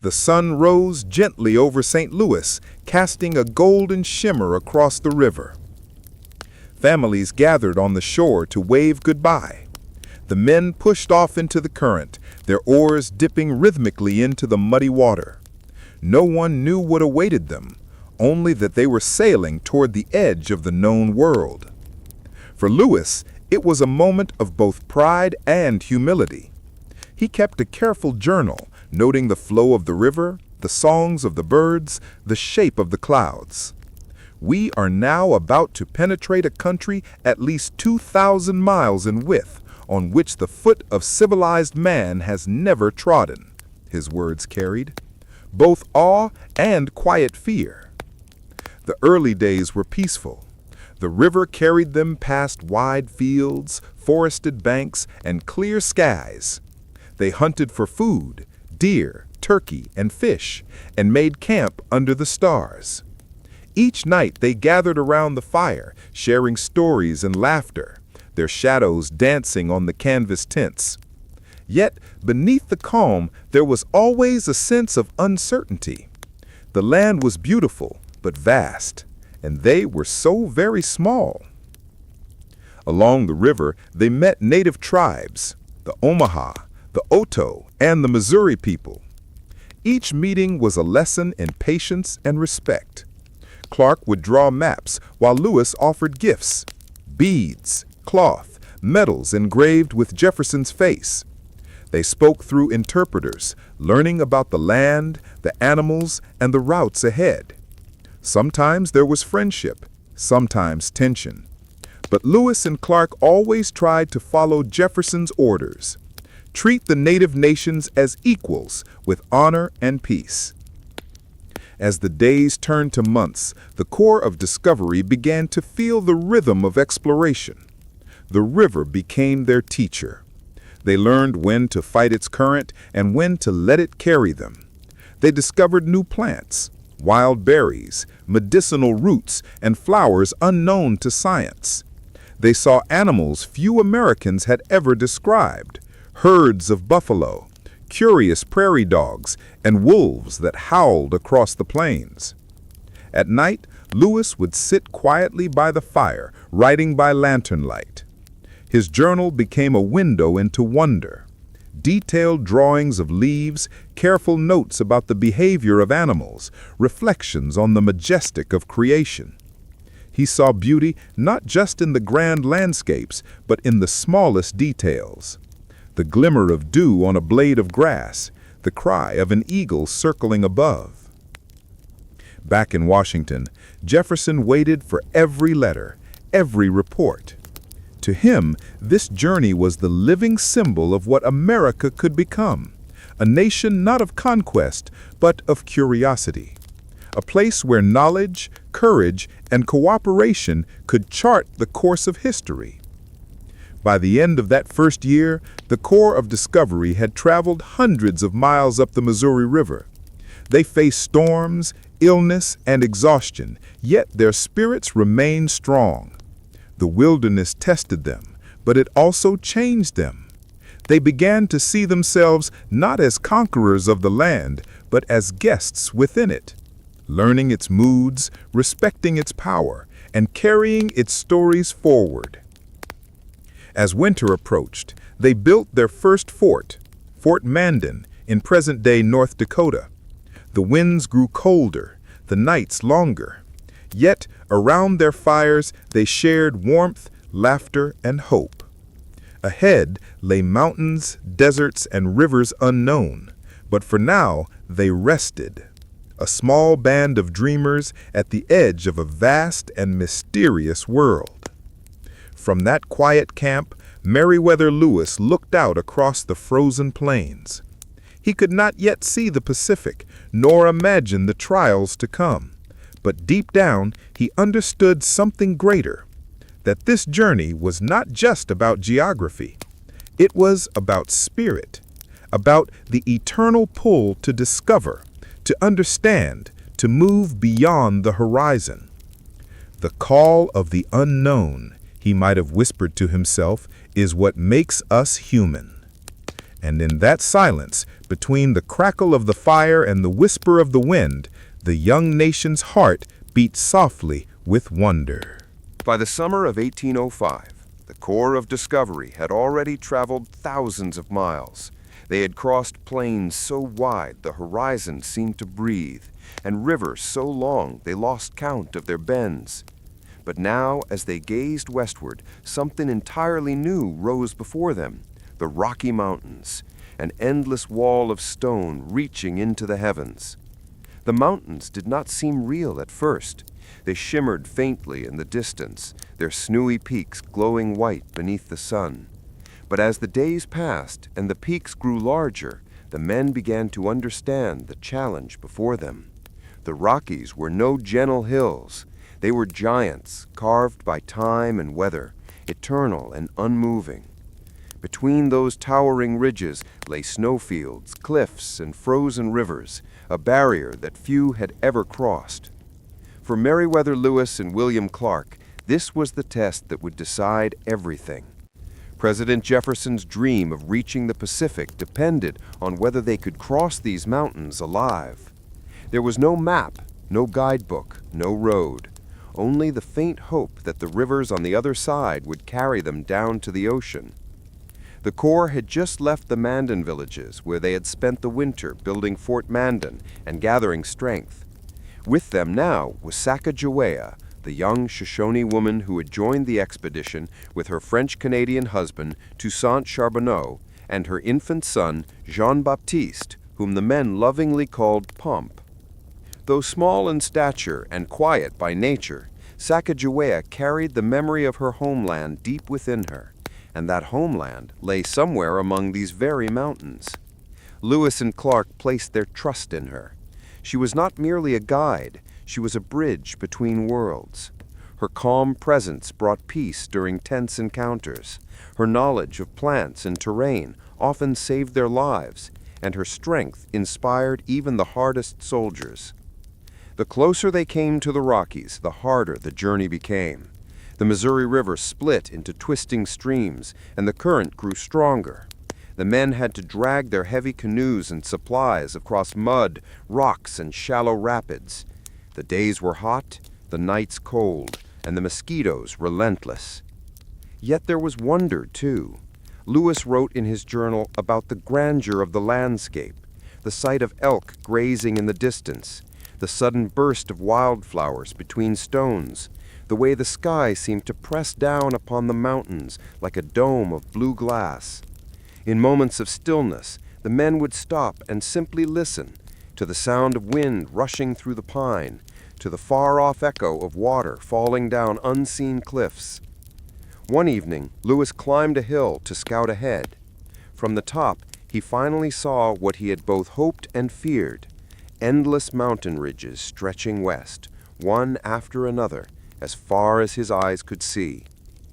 The sun rose gently over St. Louis, casting a golden shimmer across the river. Families gathered on the shore to wave goodbye. The men pushed off into the current, their oars dipping rhythmically into the muddy water. No one knew what awaited them, only that they were sailing toward the edge of the known world. For Lewis, it was a moment of both pride and humility. He kept a careful journal, noting the flow of the river, the songs of the birds, the shape of the clouds. We are now about to penetrate a country at least 2,000 miles in width, on which the foot of civilized man has never trodden, his words carried, both awe and quiet fear. The early days were peaceful. The river carried them past wide fields, forested banks, and clear skies. They hunted for food, deer, turkey, and fish, and made camp under the stars. Each night they gathered around the fire, sharing stories and laughter, their shadows dancing on the canvas tents. Yet, beneath the calm, there was always a sense of uncertainty. The land was beautiful, but vast, and they were so very small. Along the river, they met native tribes, the Omaha, the Oto, and the Missouri people. Each meeting was a lesson in patience and respect. Clark would draw maps while Lewis offered gifts, beads, cloth, medals engraved with Jefferson's face. They spoke through interpreters, learning about the land, the animals, and the routes ahead. Sometimes there was friendship, sometimes tension. But Lewis and Clark always tried to follow Jefferson's orders. Treat the native nations as equals with honor and peace. As the days turned to months, the Corps of Discovery began to feel the rhythm of exploration. The river became their teacher. They learned when to fight its current and when to let it carry them. They discovered new plants, wild berries, medicinal roots, and flowers unknown to science. They saw animals few Americans had ever described, herds of buffalo, curious prairie dogs, and wolves that howled across the plains. At night, Lewis would sit quietly by the fire, writing by lantern light. His journal became a window into wonder. Detailed drawings of leaves, careful notes about the behavior of animals, reflections on the majestic of creation. He saw beauty not just in the grand landscapes, but in the smallest details. The glimmer of dew on a blade of grass, the cry of an eagle circling above. Back in Washington, Jefferson waited for every letter, every report. To him, this journey was the living symbol of what America could become, a nation not of conquest, but of curiosity. A place where knowledge, courage, and cooperation could chart the course of history. By the end of that first year, the Corps of Discovery had traveled hundreds of miles up the Missouri River. They faced storms, illness, and exhaustion, yet their spirits remained strong. The wilderness tested them, but it also changed them. They began to see themselves not as conquerors of the land, but as guests within it, learning its moods, respecting its power, and carrying its stories forward. As winter approached, they built their first fort, Fort Mandan, in present-day North Dakota. The winds grew colder, the nights longer. Yet, around their fires, they shared warmth, laughter, and hope. Ahead lay mountains, deserts, and rivers unknown, but for now they rested, a small band of dreamers at the edge of a vast and mysterious world. From that quiet camp, Meriwether Lewis looked out across the frozen plains. He could not yet see the Pacific, nor imagine the trials to come. But deep down, he understood something greater, that this journey was not just about geography. It was about spirit, about the eternal pull to discover, to understand, to move beyond the horizon. The call of the unknown, he might have whispered to himself, is what makes us human. And in that silence, between the crackle of the fire and the whisper of the wind, the young nation's heart beat softly with wonder. By the summer of 1805, the Corps of Discovery had already traveled thousands of miles. They had crossed plains so wide the horizon seemed to breathe, and rivers so long they lost count of their bends. But now, as they gazed westward, something entirely new rose before them: the Rocky Mountains, an endless wall of stone reaching into the heavens. The mountains did not seem real at first. They shimmered faintly in the distance, their snowy peaks glowing white beneath the sun. But as the days passed and the peaks grew larger, the men began to understand the challenge before them. The Rockies were no gentle hills. They were giants, carved by time and weather, eternal and unmoving. Between those towering ridges lay snowfields, cliffs, and frozen rivers, a barrier that few had ever crossed. For Meriwether Lewis and William Clark, this was the test that would decide everything. President Jefferson's dream of reaching the Pacific depended on whether they could cross these mountains alive. There was no map, no guidebook, no road, only the faint hope that the rivers on the other side would carry them down to the ocean. The Corps had just left the Mandan villages where they had spent the winter building Fort Mandan and gathering strength. With them now was Sacagawea, the young Shoshone woman who had joined the expedition with her French-Canadian husband, Toussaint Charbonneau, and her infant son, Jean-Baptiste, whom the men lovingly called Pomp. Though small in stature and quiet by nature, Sacagawea carried the memory of her homeland deep within her, and that homeland lay somewhere among these very mountains. Lewis and Clark placed their trust in her. She was not merely a guide, she was a bridge between worlds. Her calm presence brought peace during tense encounters. Her knowledge of plants and terrain often saved their lives, and her strength inspired even the hardest soldiers. The closer they came to the Rockies, the harder the journey became. The Missouri River split into twisting streams, and the current grew stronger. The men had to drag their heavy canoes and supplies across mud, rocks, and shallow rapids. The days were hot, the nights cold, and the mosquitoes relentless. Yet there was wonder, too. Lewis wrote in his journal about the grandeur of the landscape, the sight of elk grazing in the distance, the sudden burst of wildflowers between stones, the way the sky seemed to press down upon the mountains like a dome of blue glass. In moments of stillness, the men would stop and simply listen to the sound of wind rushing through the pine, to the far-off echo of water falling down unseen cliffs. One evening, Lewis climbed a hill to scout ahead. From the top, he finally saw what he had both hoped and feared: endless mountain ridges stretching west, one after another, as far as his eyes could see.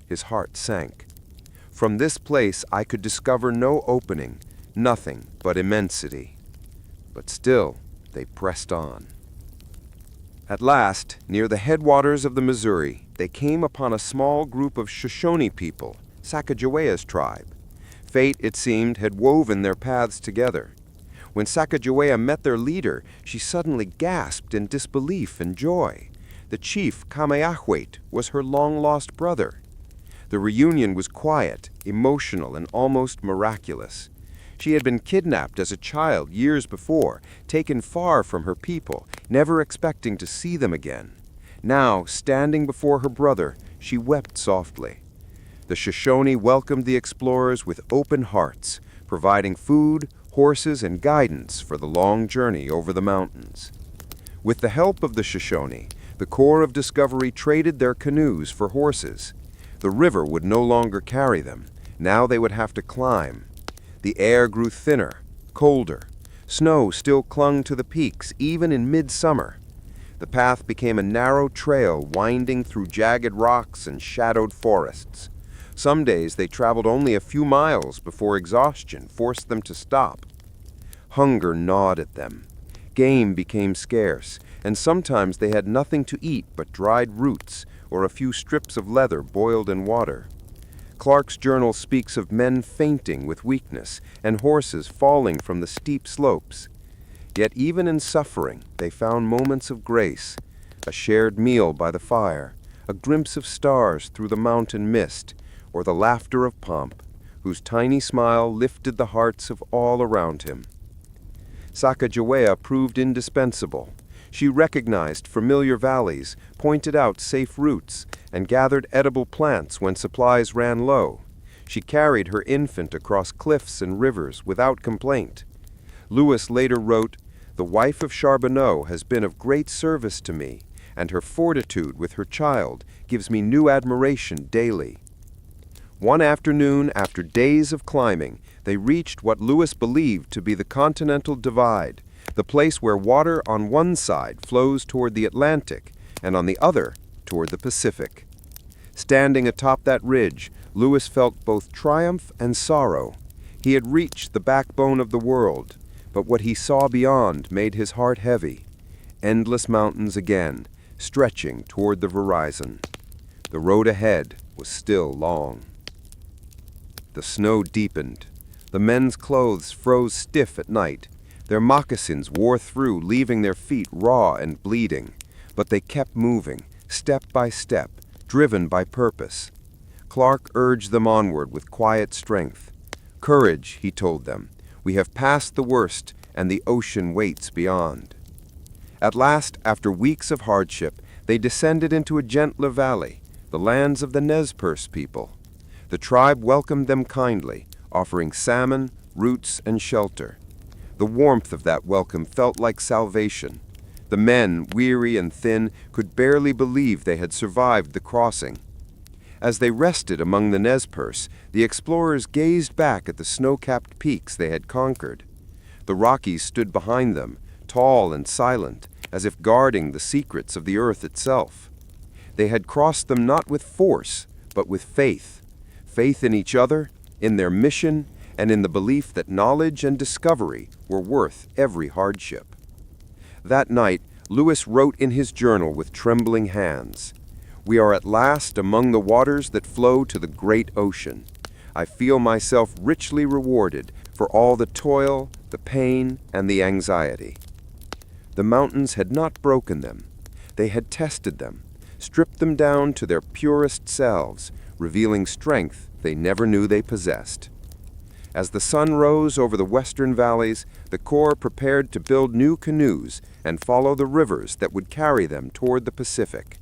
His heart sank. From this place I could discover no opening, nothing but immensity. But still, they pressed on. At last, near the headwaters of the Missouri, they came upon a small group of Shoshone people, Sacagawea's tribe. Fate, it seemed, had woven their paths together. When Sacagawea met their leader, she suddenly gasped in disbelief and joy. The chief, Kameahwait, was her long-lost brother. The reunion was quiet, emotional, and almost miraculous. She had been kidnapped as a child years before, taken far from her people, never expecting to see them again. Now, standing before her brother, she wept softly. The Shoshone welcomed the explorers with open hearts, providing food, horses, and guidance for the long journey over the mountains. With the help of the Shoshone, the Corps of Discovery traded their canoes for horses. The river would no longer carry them. Now they would have to climb. The air grew thinner, colder. Snow still clung to the peaks, even in midsummer. The path became a narrow trail winding through jagged rocks and shadowed forests. Some days they traveled only a few miles before exhaustion forced them to stop. Hunger gnawed at them. Game became scarce, and sometimes they had nothing to eat but dried roots or a few strips of leather boiled in water. Clark's journal speaks of men fainting with weakness and horses falling from the steep slopes. Yet even in suffering, they found moments of grace, a shared meal by the fire, a glimpse of stars through the mountain mist, or the laughter of Pomp, whose tiny smile lifted the hearts of all around him. Sacagawea proved indispensable. She recognized familiar valleys, pointed out safe routes, and gathered edible plants when supplies ran low. She carried her infant across cliffs and rivers without complaint. Lewis later wrote, "The wife of Charbonneau has been of great service to me, and her fortitude with her child gives me new admiration daily." One afternoon, after days of climbing, they reached what Lewis believed to be the Continental Divide, the place where water on one side flows toward the Atlantic and on the other toward the Pacific. Standing atop that ridge, Lewis felt both triumph and sorrow. He had reached the backbone of the world, but what he saw beyond made his heart heavy. Endless mountains again, stretching toward the horizon. The road ahead was still long. The snow deepened. The men's clothes froze stiff at night. Their moccasins wore through, leaving their feet raw and bleeding. But they kept moving, step by step, driven by purpose. Clark urged them onward with quiet strength. "Courage," he told them. "We have passed the worst, and the ocean waits beyond." At last, after weeks of hardship, they descended into a gentler valley, the lands of the Nez Perce people. The tribe welcomed them kindly, offering salmon, roots, and shelter. The warmth of that welcome felt like salvation. The men, weary and thin, could barely believe they had survived the crossing. As they rested among the Nez Perce, the explorers gazed back at the snow-capped peaks they had conquered. The Rockies stood behind them, tall and silent, as if guarding the secrets of the earth itself. They had crossed them not with force, but with faith. Faith in each other, in their mission, and in the belief that knowledge and discovery were worth every hardship. That night, Lewis wrote in his journal with trembling hands, "We are at last among the waters that flow to the great ocean. I feel myself richly rewarded for all the toil, the pain, and the anxiety. The mountains had not broken them. They had tested them, stripped them down to their purest selves, revealing strength they never knew they possessed. As the sun rose over the western valleys, the Corps prepared to build new canoes and follow the rivers that would carry them toward the Pacific.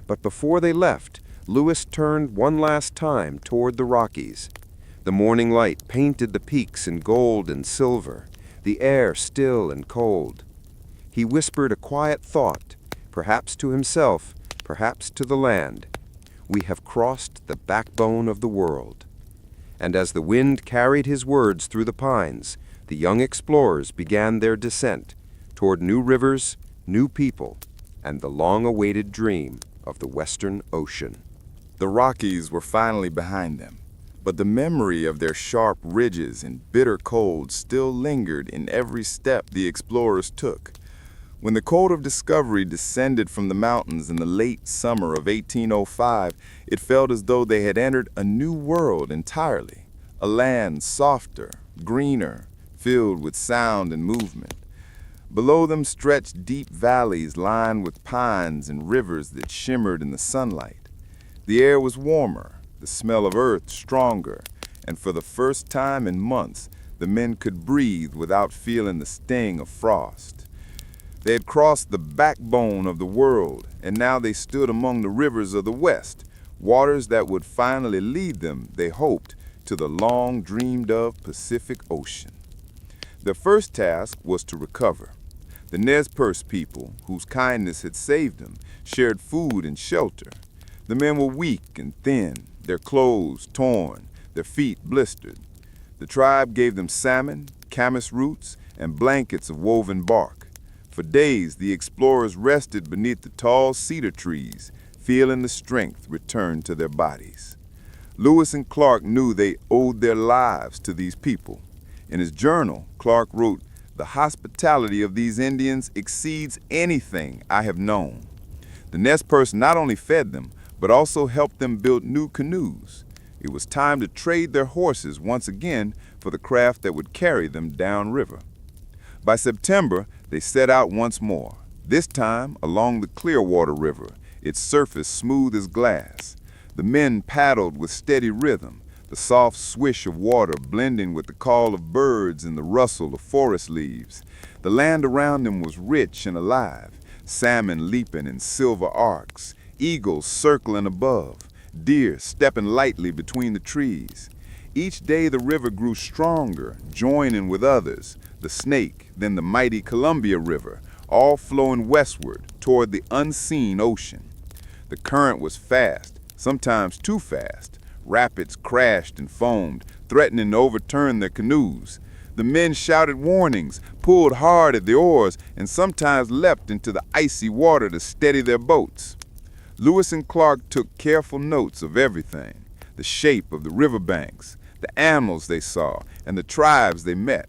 But before they left, Lewis turned one last time toward the Rockies. The morning light painted the peaks in gold and silver, the air still and cold. He whispered a quiet thought, perhaps to himself, perhaps to the land. We have crossed the backbone of the world. And as the wind carried his words through the pines, the young explorers began their descent toward new rivers, new people, and the long-awaited dream of the Western Ocean. The Rockies were finally behind them, but the memory of their sharp ridges and bitter cold still lingered in every step the explorers took. When the cold of discovery descended from the mountains in the late summer of 1805, it felt as though they had entered a new world entirely, a land softer, greener, filled with sound and movement. Below them stretched deep valleys lined with pines and rivers that shimmered in the sunlight. The air was warmer, the smell of earth stronger, and for the first time in months, the men could breathe without feeling the sting of frost. They had crossed the backbone of the world, and now they stood among the rivers of the West, waters that would finally lead them, they hoped, to the long-dreamed-of Pacific Ocean. Their first task was to recover. The Nez Perce people, whose kindness had saved them, shared food and shelter. The men were weak and thin, their clothes torn, their feet blistered. The tribe gave them salmon, camas roots, and blankets of woven bark. For days, the explorers rested beneath the tall cedar trees, feeling the strength return to their bodies. Lewis and Clark knew they owed their lives to these people. In his journal, Clark wrote, "The hospitality of these Indians exceeds anything I have known." The Nez Perce not only fed them, but also helped them build new canoes. It was time to trade their horses once again for the craft that would carry them downriver. By September, they set out once more, this time along the Clearwater River, its surface smooth as glass. The men paddled with steady rhythm, the soft swish of water blending with the call of birds and the rustle of forest leaves. The land around them was rich and alive, salmon leaping in silver arcs, eagles circling above, deer stepping lightly between the trees. Each day the river grew stronger, joining with others, the Snake, then the mighty Columbia River, all flowing westward toward the unseen ocean. The current was fast, sometimes too fast. Rapids crashed and foamed, threatening to overturn their canoes. The men shouted warnings, pulled hard at the oars, and sometimes leapt into the icy water to steady their boats. Lewis and Clark took careful notes of everything, the shape of the riverbanks, the animals they saw, and the tribes they met.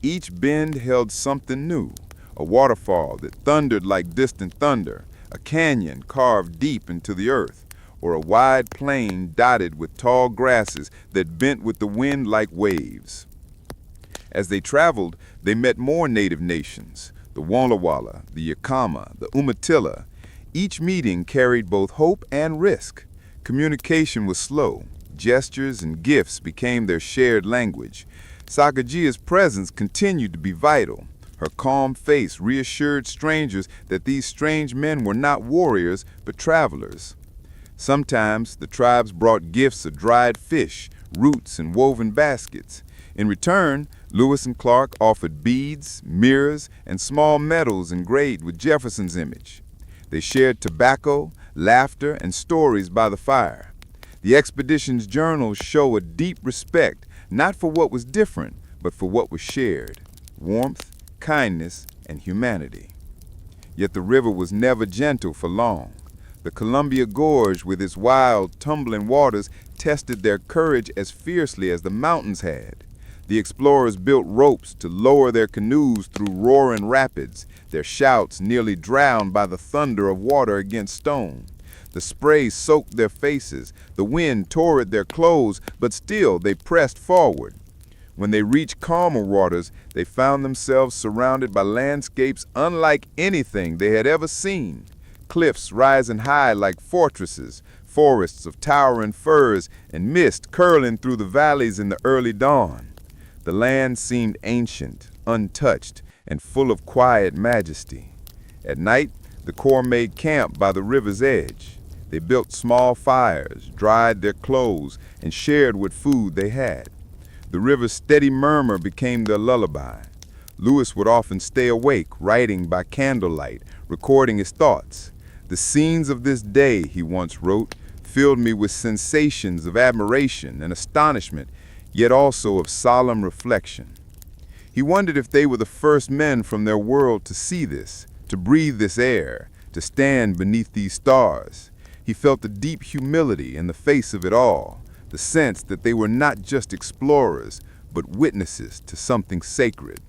Each bend held something new, a waterfall that thundered like distant thunder, a canyon carved deep into the earth, or a wide plain dotted with tall grasses that bent with the wind like waves. As they traveled, they met more native nations, the Walla Walla, the Yakama, the Umatilla. Each meeting carried both hope and risk. Communication was slow. Gestures and gifts became their shared language. Sakajia's presence continued to be vital. Her calm face reassured strangers that these strange men were not warriors, but travelers. Sometimes the tribes brought gifts of dried fish, roots, and woven baskets. In return, Lewis and Clark offered beads, mirrors, and small medals engraved with Jefferson's image. They shared tobacco, laughter, and stories by the fire. The expedition's journals show a deep respect, not for what was different, but for what was shared: warmth, kindness, and humanity. Yet the river was never gentle for long. The Columbia Gorge, with its wild, tumbling waters, tested their courage as fiercely as the mountains had. The explorers built ropes to lower their canoes through roaring rapids, their shouts nearly drowned by the thunder of water against stone. The spray soaked their faces, the wind tore at their clothes, but still they pressed forward. When they reached calmer waters, they found themselves surrounded by landscapes unlike anything they had ever seen. Cliffs rising high like fortresses, forests of towering firs, and mist curling through the valleys in the early dawn. The land seemed ancient, untouched, and full of quiet majesty. At night, the Corps made camp by the river's edge. They built small fires, dried their clothes, and shared what food they had. The river's steady murmur became their lullaby. Lewis would often stay awake, writing by candlelight, recording his thoughts. The scenes of this day, he once wrote, filled me with sensations of admiration and astonishment, yet also of solemn reflection. He wondered if they were the first men from their world to see this, to breathe this air, to stand beneath these stars. He felt the deep humility in the face of it all, the sense that they were not just explorers, but witnesses to something sacred.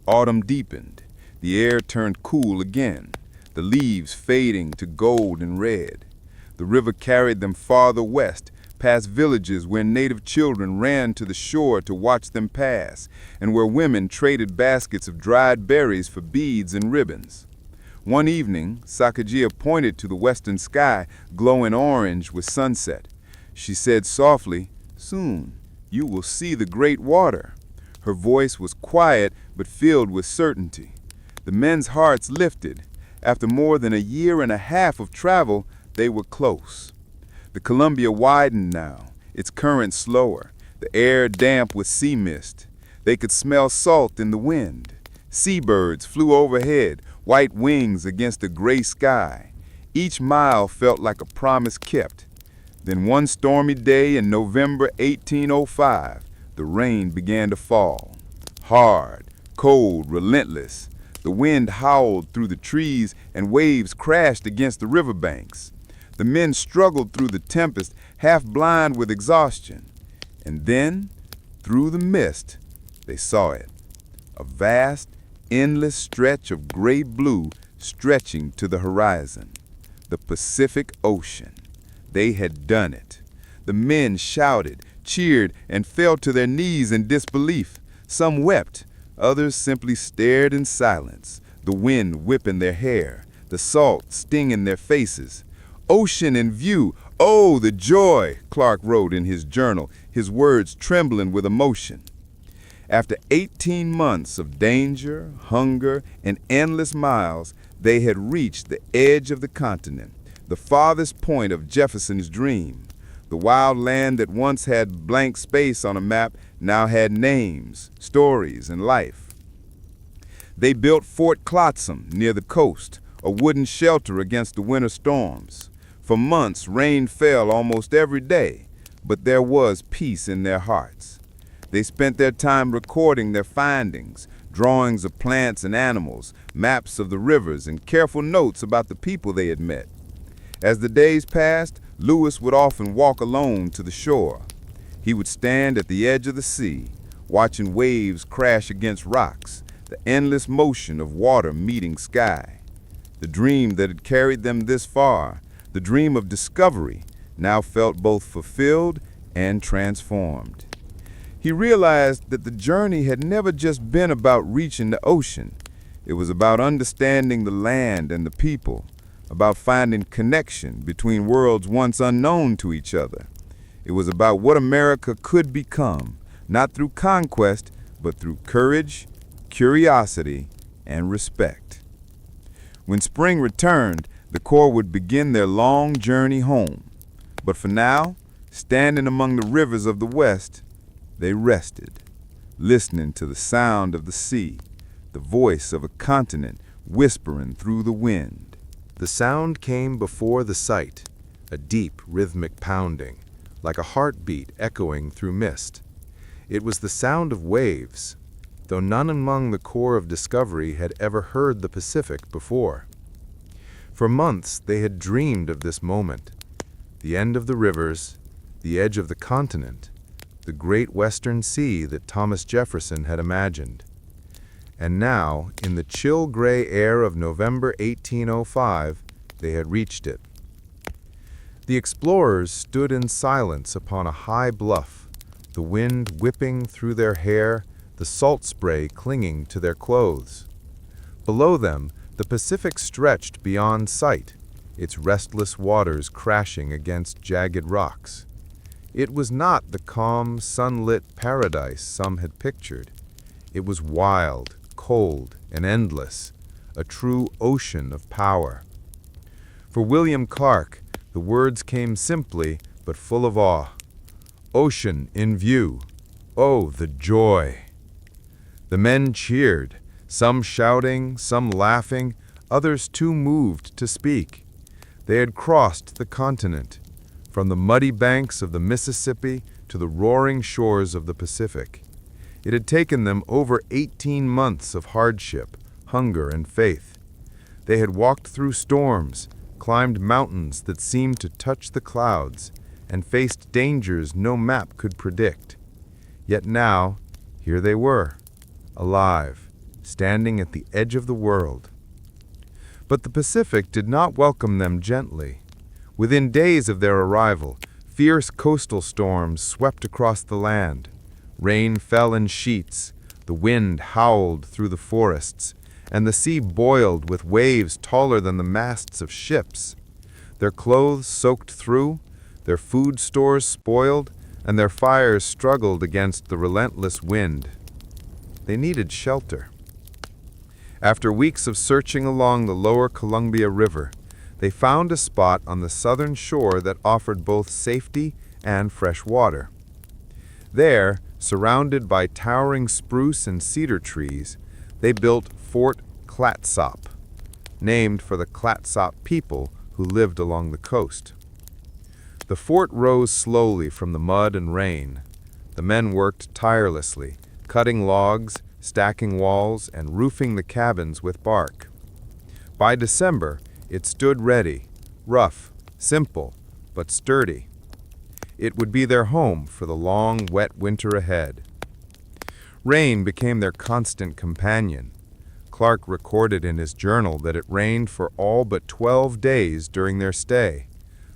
Autumn deepened. The air turned cool again, the leaves fading to gold and red. The river carried them farther west, past villages where native children ran to the shore to watch them pass, and where women traded baskets of dried berries for beads and ribbons. One evening, Sacagawea pointed to the western sky, glowing orange with sunset. She said softly, "Soon you will see the great water." Her voice was quiet but filled with certainty. The men's hearts lifted. After more than a year and a half of travel, they were close. The Columbia widened now, its current slower, the air damp with sea mist. They could smell salt in the wind. Seabirds flew overhead, white wings against a gray sky. Each mile felt like a promise kept. Then one stormy day in November 1805, the rain began to fall. Hard, cold, relentless. The wind howled through the trees and waves crashed against the riverbanks. The men struggled through the tempest, half blind with exhaustion. And then, through the mist, they saw it. A vast, endless stretch of gray blue stretching to the horizon. The Pacific Ocean. They had done it. The men shouted, cheered, and fell to their knees in disbelief. Some wept. Others simply stared in silence, the wind whipping their hair, the salt stinging their faces. Ocean in view, oh, the joy, Clark wrote in his journal, his words trembling with emotion. After 18 months of danger, hunger, and endless miles, they had reached the edge of the continent, the farthest point of Jefferson's dream. The wild land that once had blank space on a map now had names, stories, and life. They built Fort Clatsam near the coast, a wooden shelter against the winter storms. For months, rain fell almost every day, but there was peace in their hearts. They spent their time recording their findings, drawings of plants and animals, maps of the rivers, and careful notes about the people they had met. As the days passed, Lewis would often walk alone to the shore. He would stand at the edge of the sea, watching waves crash against rocks, the endless motion of water meeting sky. The dream that had carried them this far, the dream of discovery, now felt both fulfilled and transformed. He realized that the journey had never just been about reaching the ocean. It was about understanding the land and the people, about finding connection between worlds once unknown to each other. It was about what America could become, not through conquest, but through courage, curiosity, and respect. When spring returned, the Corps would begin their long journey home. But for now, standing among the rivers of the West, they rested, listening to the sound of the sea, the voice of a continent whispering through the wind. The sound came before the sight, a deep rhythmic pounding, like a heartbeat echoing through mist. It was the sound of waves, though none among the Corps of Discovery had ever heard the Pacific before. For months they had dreamed of this moment, the end of the rivers, the edge of the continent, the great western sea that Thomas Jefferson had imagined. And now, in the chill gray air of November 1805, they had reached it. The explorers stood in silence upon a high bluff, the wind whipping through their hair, the salt spray clinging to their clothes. Below them, the Pacific stretched beyond sight, its restless waters crashing against jagged rocks. It was not the calm, sunlit paradise some had pictured. It was wild, cold, and endless, a true ocean of power. For William Clark, the words came simply but full of awe. Ocean in view. Oh, the joy! The men cheered, some shouting, some laughing, others too moved to speak. They had crossed the continent, from the muddy banks of the Mississippi to the roaring shores of the Pacific. It had taken them over 18 months of hardship, hunger, and faith. They had walked through storms, climbed mountains that seemed to touch the clouds, and faced dangers no map could predict. Yet now, here they were, alive, standing at the edge of the world. But the Pacific did not welcome them gently. Within days of their arrival, fierce coastal storms swept across the land. Rain fell in sheets, the wind howled through the forests, and the sea boiled with waves taller than the masts of ships. Their clothes soaked through, their food stores spoiled, and their fires struggled against the relentless wind. They needed shelter. After weeks of searching along the lower Columbia River, they found a spot on the southern shore that offered both safety and fresh water. There, surrounded by towering spruce and cedar trees, they built Fort Clatsop, named for the Clatsop people who lived along the coast. The fort rose slowly from the mud and rain. The men worked tirelessly, cutting logs, stacking walls, and roofing the cabins with bark. By December, it stood ready, rough, simple, but sturdy. It would be their home for the long, wet winter ahead. Rain became their constant companion. Clark recorded in his journal that it rained for all but 12 days during their stay,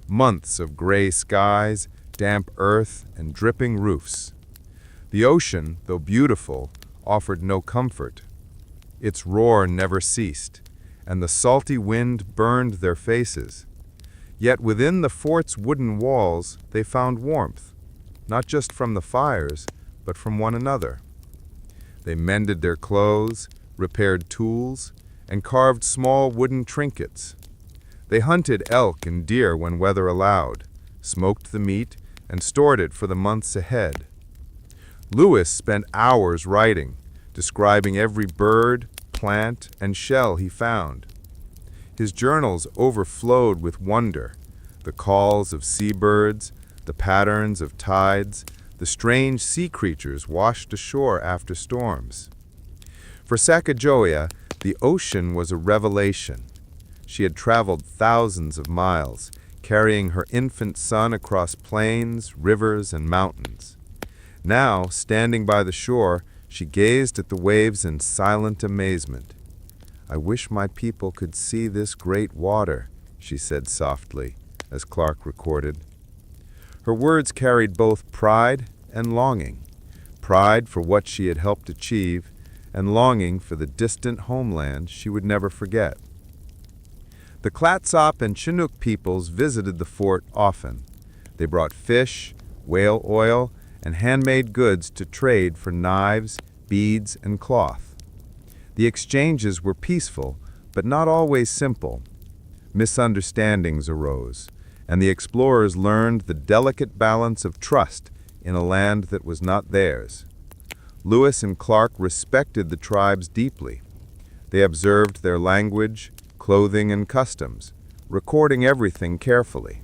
months of gray skies, damp earth, and dripping roofs. The ocean, though beautiful, offered no comfort. Its roar never ceased, and the salty wind burned their faces. Yet within the fort's wooden walls they found warmth, not just from the fires, but from one another. They mended their clothes, repaired tools, and carved small wooden trinkets. They hunted elk and deer when weather allowed, smoked the meat, and stored it for the months ahead. Lewis spent hours writing, describing every bird, plant, and shell he found. His journals overflowed with wonder, the calls of seabirds, the patterns of tides, the strange sea creatures washed ashore after storms. For Sacagawea, the ocean was a revelation. She had traveled thousands of miles, carrying her infant son across plains, rivers, and mountains. Now, standing by the shore, she gazed at the waves in silent amazement. "I wish my people could see this great water," she said softly, as Clark recorded. Her words carried both pride and longing, pride for what she had helped achieve, and longing for the distant homeland she would never forget. The Clatsop and Chinook peoples visited the fort often. They brought fish, whale oil, and handmade goods to trade for knives, beads, and cloth. The exchanges were peaceful, but not always simple. Misunderstandings arose, and the explorers learned the delicate balance of trust in a land that was not theirs. Lewis and Clark respected the tribes deeply. They observed their language, clothing, and customs, recording everything carefully.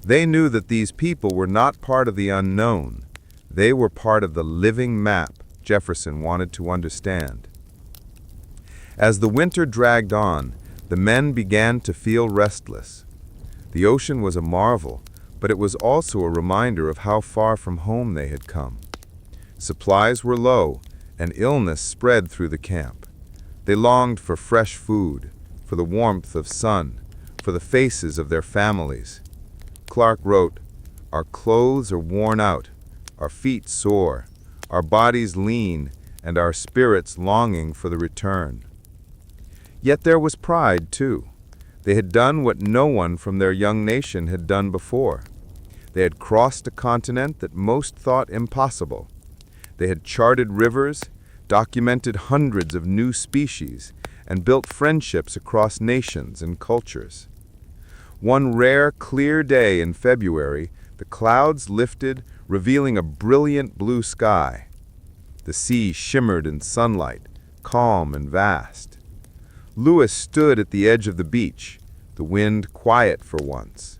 They knew that these people were not part of the unknown. They were part of the living map Jefferson wanted to understand. As the winter dragged on, the men began to feel restless. The ocean was a marvel, but it was also a reminder of how far from home they had come. Supplies were low, and illness spread through the camp. They longed for fresh food, for the warmth of sun, for the faces of their families. Clark wrote, "Our clothes are worn out, our feet sore, our bodies lean, and our spirits longing for the return." Yet there was pride, too. They had done what no one from their young nation had done before. They had crossed a continent that most thought impossible. They had charted rivers, documented hundreds of new species, and built friendships across nations and cultures. One rare, clear day in February, the clouds lifted, revealing a brilliant blue sky. The sea shimmered in sunlight, calm and vast. Lewis stood at the edge of the beach, the wind quiet for once.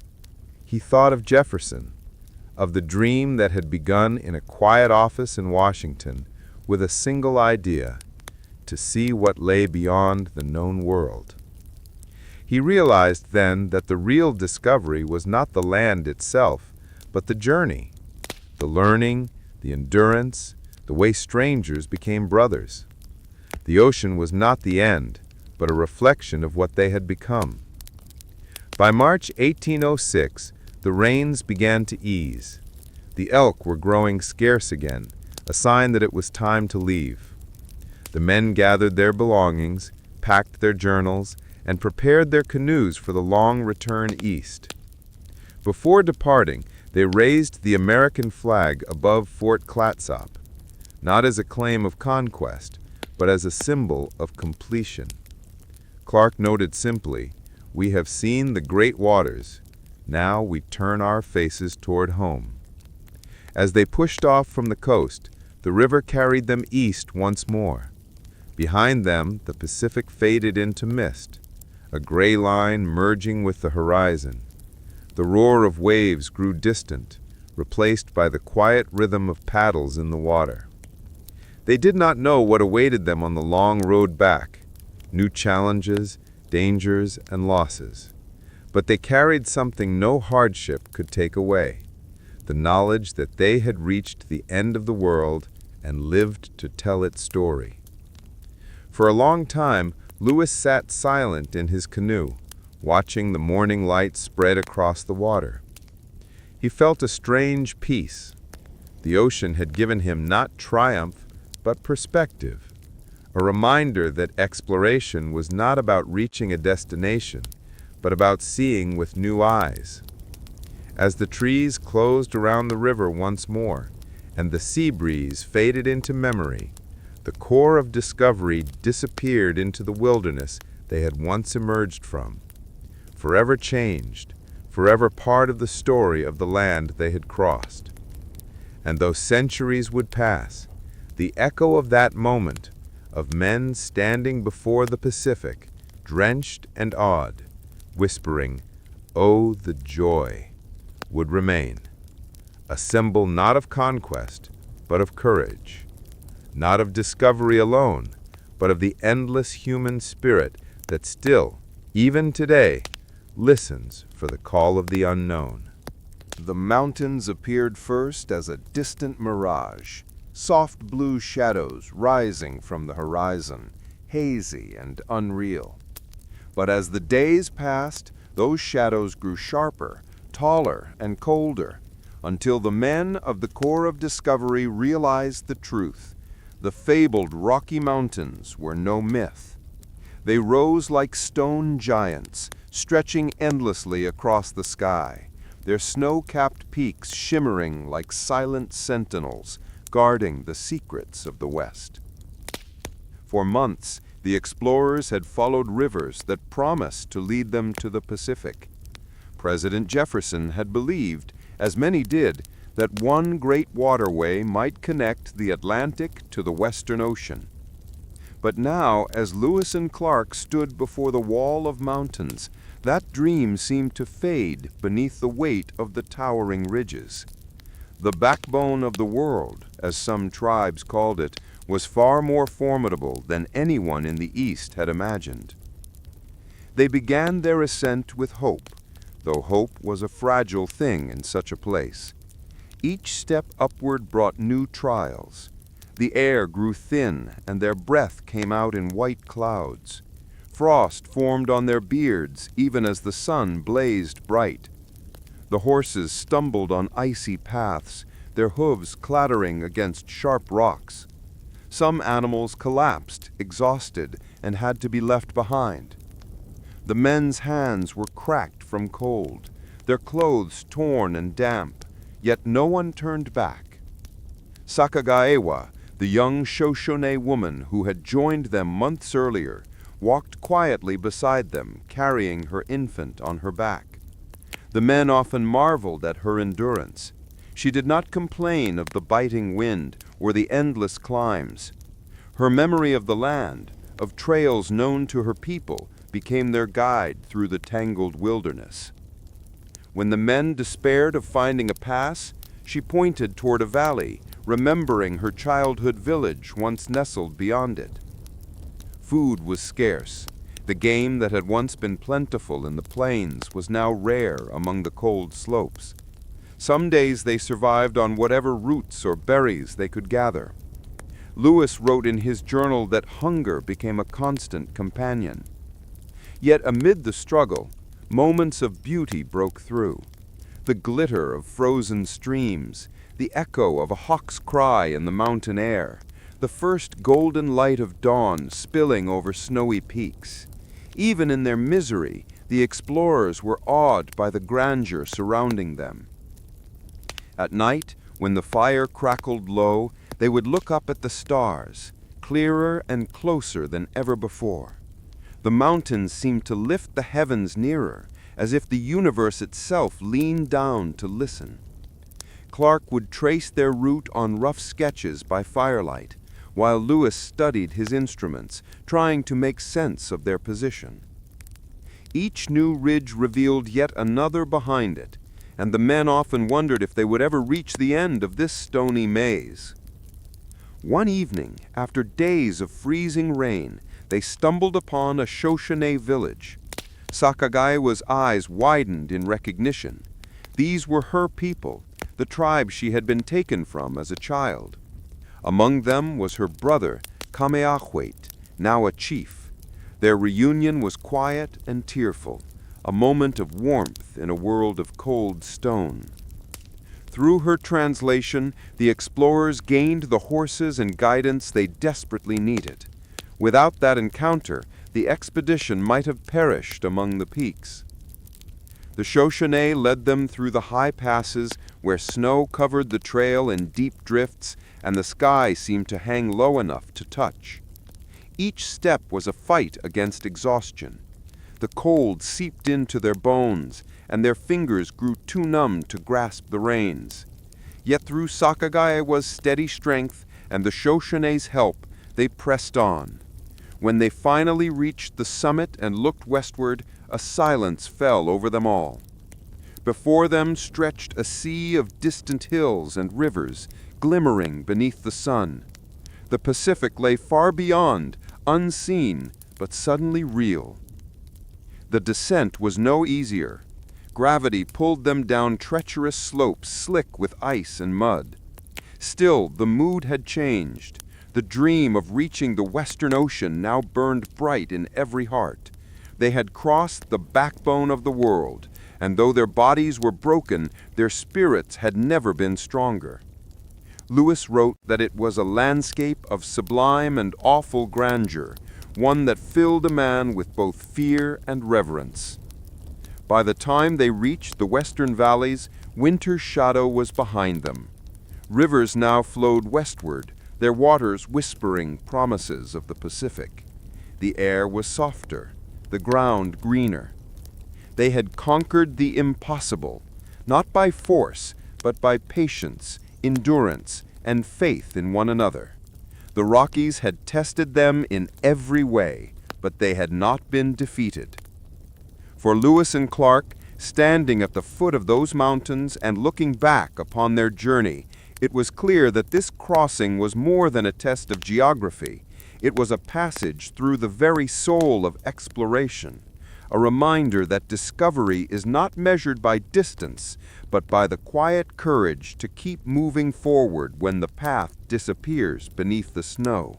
He thought of Jefferson, of the dream that had begun in a quiet office in Washington with a single idea: to see what lay beyond the known world. He realized then that the real discovery was not the land itself, but the journey, the learning, the endurance, the way strangers became brothers. The ocean was not the end, but a reflection of what they had become. By March 1806, the rains began to ease. The elk were growing scarce again, a sign that it was time to leave. The men gathered their belongings, packed their journals, and prepared their canoes for the long return east. Before departing, they raised the American flag above Fort Clatsop, not as a claim of conquest, but as a symbol of completion. Clark noted simply, "We have seen the great waters. Now we turn our faces toward home." As they pushed off from the coast, the river carried them east once more. Behind them, the Pacific faded into mist, a gray line merging with the horizon. The roar of waves grew distant, replaced by the quiet rhythm of paddles in the water. They did not know what awaited them on the long road back: new challenges, dangers, and losses. But they carried something no hardship could take away: the knowledge that they had reached the end of the world and lived to tell its story. For a long time, Lewis sat silent in his canoe, watching the morning light spread across the water. He felt a strange peace. The ocean had given him not triumph, but perspective, a reminder that exploration was not about reaching a destination, but about seeing with new eyes. As the trees closed around the river once more, and the sea breeze faded into memory, the core of discovery disappeared into the wilderness they had once emerged from, forever changed, forever part of the story of the land they had crossed. And though centuries would pass, the echo of that moment, of men standing before the Pacific, drenched and awed, whispering, "Oh, the joy," would remain, a symbol not of conquest, but of courage, not of discovery alone, but of the endless human spirit that still, even today, listens for the call of the unknown. The mountains appeared first as a distant mirage, soft blue shadows rising from the horizon, hazy and unreal. But as the days passed, those shadows grew sharper, taller, and colder, until the men of the Corps of Discovery realized the truth. The fabled Rocky Mountains were no myth. They rose like stone giants, stretching endlessly across the sky, their snow-capped peaks shimmering like silent sentinels, guarding the secrets of the West. For months, the explorers had followed rivers that promised to lead them to the Pacific. President Jefferson had believed, as many did, that one great waterway might connect the Atlantic to the Western Ocean. But now, as Lewis and Clark stood before the wall of mountains, that dream seemed to fade beneath the weight of the towering ridges. The backbone of the world, as some tribes called it, was far more formidable than anyone in the East had imagined. They began their ascent with hope, though hope was a fragile thing in such a place. Each step upward brought new trials. The air grew thin, and their breath came out in white clouds. Frost formed on their beards even as the sun blazed bright. The horses stumbled on icy paths, their hooves clattering against sharp rocks. Some animals collapsed, exhausted, and had to be left behind. The men's hands were cracked from cold, their clothes torn and damp, yet no one turned back. Sakagaewa, the young Shoshone woman who had joined them months earlier, walked quietly beside them, carrying her infant on her back. The men often marveled at her endurance. She did not complain of the biting wind or the endless climbs. Her memory of the land, of trails known to her people, became their guide through the tangled wilderness. When the men despaired of finding a pass, she pointed toward a valley, remembering her childhood village once nestled beyond it. Food was scarce. The game that had once been plentiful in the plains was now rare among the cold slopes. Some days they survived on whatever roots or berries they could gather. Lewis wrote in his journal that hunger became a constant companion. Yet amid the struggle, moments of beauty broke through. The glitter of frozen streams, the echo of a hawk's cry in the mountain air, the first golden light of dawn spilling over snowy peaks. Even in their misery, the explorers were awed by the grandeur surrounding them. At night, when the fire crackled low, they would look up at the stars, clearer and closer than ever before. The mountains seemed to lift the heavens nearer, as if the universe itself leaned down to listen. Clark would trace their route on rough sketches by firelight, while Lewis studied his instruments, trying to make sense of their position. Each new ridge revealed yet another behind it, and the men often wondered if they would ever reach the end of this stony maze. One evening, after days of freezing rain, they stumbled upon a Shoshone village. Sakagaewa's eyes widened in recognition. These were her people, the tribe she had been taken from as a child. Among them was her brother, Kameahwait, now a chief. Their reunion was quiet and tearful, a moment of warmth in a world of cold stone. Through her translation, the explorers gained the horses and guidance they desperately needed. Without that encounter, the expedition might have perished among the peaks. The Shoshone led them through the high passes where snow covered the trail in deep drifts and the sky seemed to hang low enough to touch. Each step was a fight against exhaustion. The cold seeped into their bones, and their fingers grew too numb to grasp the reins. Yet through Sakagaewa's steady strength and the Shoshone's help, they pressed on. When they finally reached the summit and looked westward, a silence fell over them all. Before them stretched a sea of distant hills and rivers, glimmering beneath the sun. The Pacific lay far beyond, unseen, but suddenly real. The descent was no easier. Gravity pulled them down treacherous slopes slick with ice and mud. Still, the mood had changed. The dream of reaching the Western Ocean now burned bright in every heart. They had crossed the backbone of the world, and though their bodies were broken, their spirits had never been stronger. Lewis wrote that it was a landscape of sublime and awful grandeur, one that filled a man with both fear and reverence. By the time they reached the western valleys, winter's shadow was behind them. Rivers now flowed westward, their waters whispering promises of the Pacific. The air was softer, the ground greener. They had conquered the impossible, not by force, but by patience, endurance, and faith in one another. The Rockies had tested them in every way, but they had not been defeated. For Lewis and Clark, standing at the foot of those mountains and looking back upon their journey, it was clear that this crossing was more than a test of geography. It was a passage through the very soul of exploration, a reminder that discovery is not measured by distance, but by the quiet courage to keep moving forward when the path disappears beneath the snow.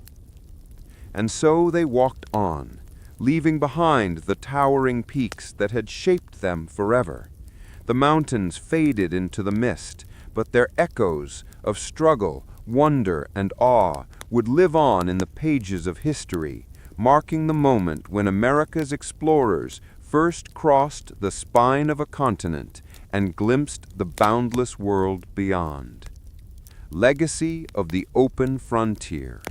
And so they walked on, leaving behind the towering peaks that had shaped them forever. The mountains faded into the mist, but their echoes of struggle, wonder, and awe would live on in the pages of history, marking the moment when America's explorers first crossed the spine of a continent and glimpsed the boundless world beyond. Legacy of the Open Frontier.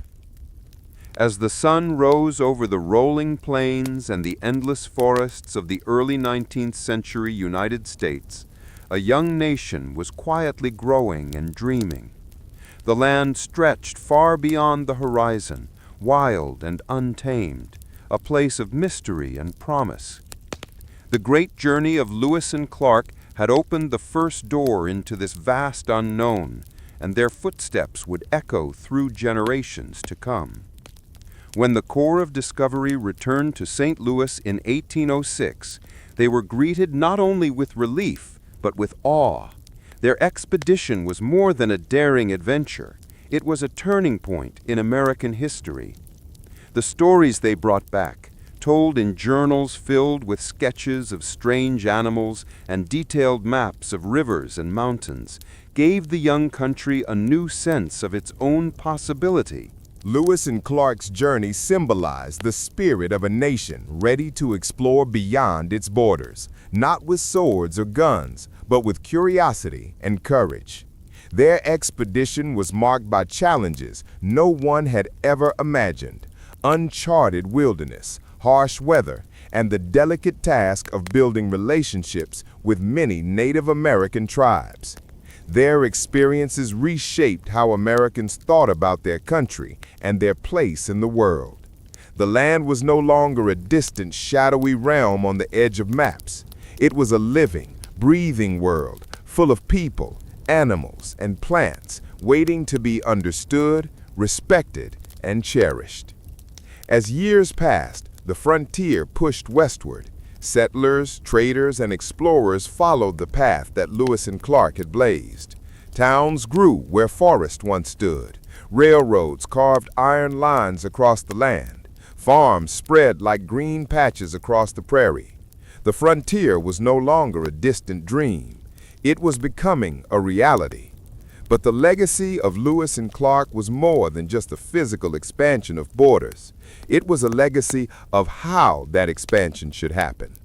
As the sun rose over the rolling plains and the endless forests of the early 19th century United States, a young nation was quietly growing and dreaming. The land stretched far beyond the horizon, wild and untamed, a place of mystery and promise. The great journey of Lewis and Clark had opened the first door into this vast unknown, and their footsteps would echo through generations to come. When the Corps of Discovery returned to St. Louis in 1806, they were greeted not only with relief, but with awe. Their expedition was more than a daring adventure. It was a turning point in American history. The stories they brought back, told in journals filled with sketches of strange animals and detailed maps of rivers and mountains, gave the young country a new sense of its own possibility. Lewis and Clark's journey symbolized the spirit of a nation ready to explore beyond its borders, not with swords or guns, but with curiosity and courage. Their expedition was marked by challenges no one had ever imagined: uncharted wilderness, harsh weather, and the delicate task of building relationships with many Native American tribes. Their experiences reshaped how Americans thought about their country and their place in the world. The land was no longer a distant, shadowy realm on the edge of maps. It was a living, breathing world, full of people, animals, and plants, waiting to be understood, respected, and cherished. As years passed, the frontier pushed westward. Settlers, traders, and explorers followed the path that Lewis and Clark had blazed. Towns grew where forest once stood. Railroads carved iron lines across the land. Farms spread like green patches across the prairie. The frontier was no longer a distant dream. It was becoming a reality. But the legacy of Lewis and Clark was more than just a physical expansion of borders. It was a legacy of how that expansion should happen.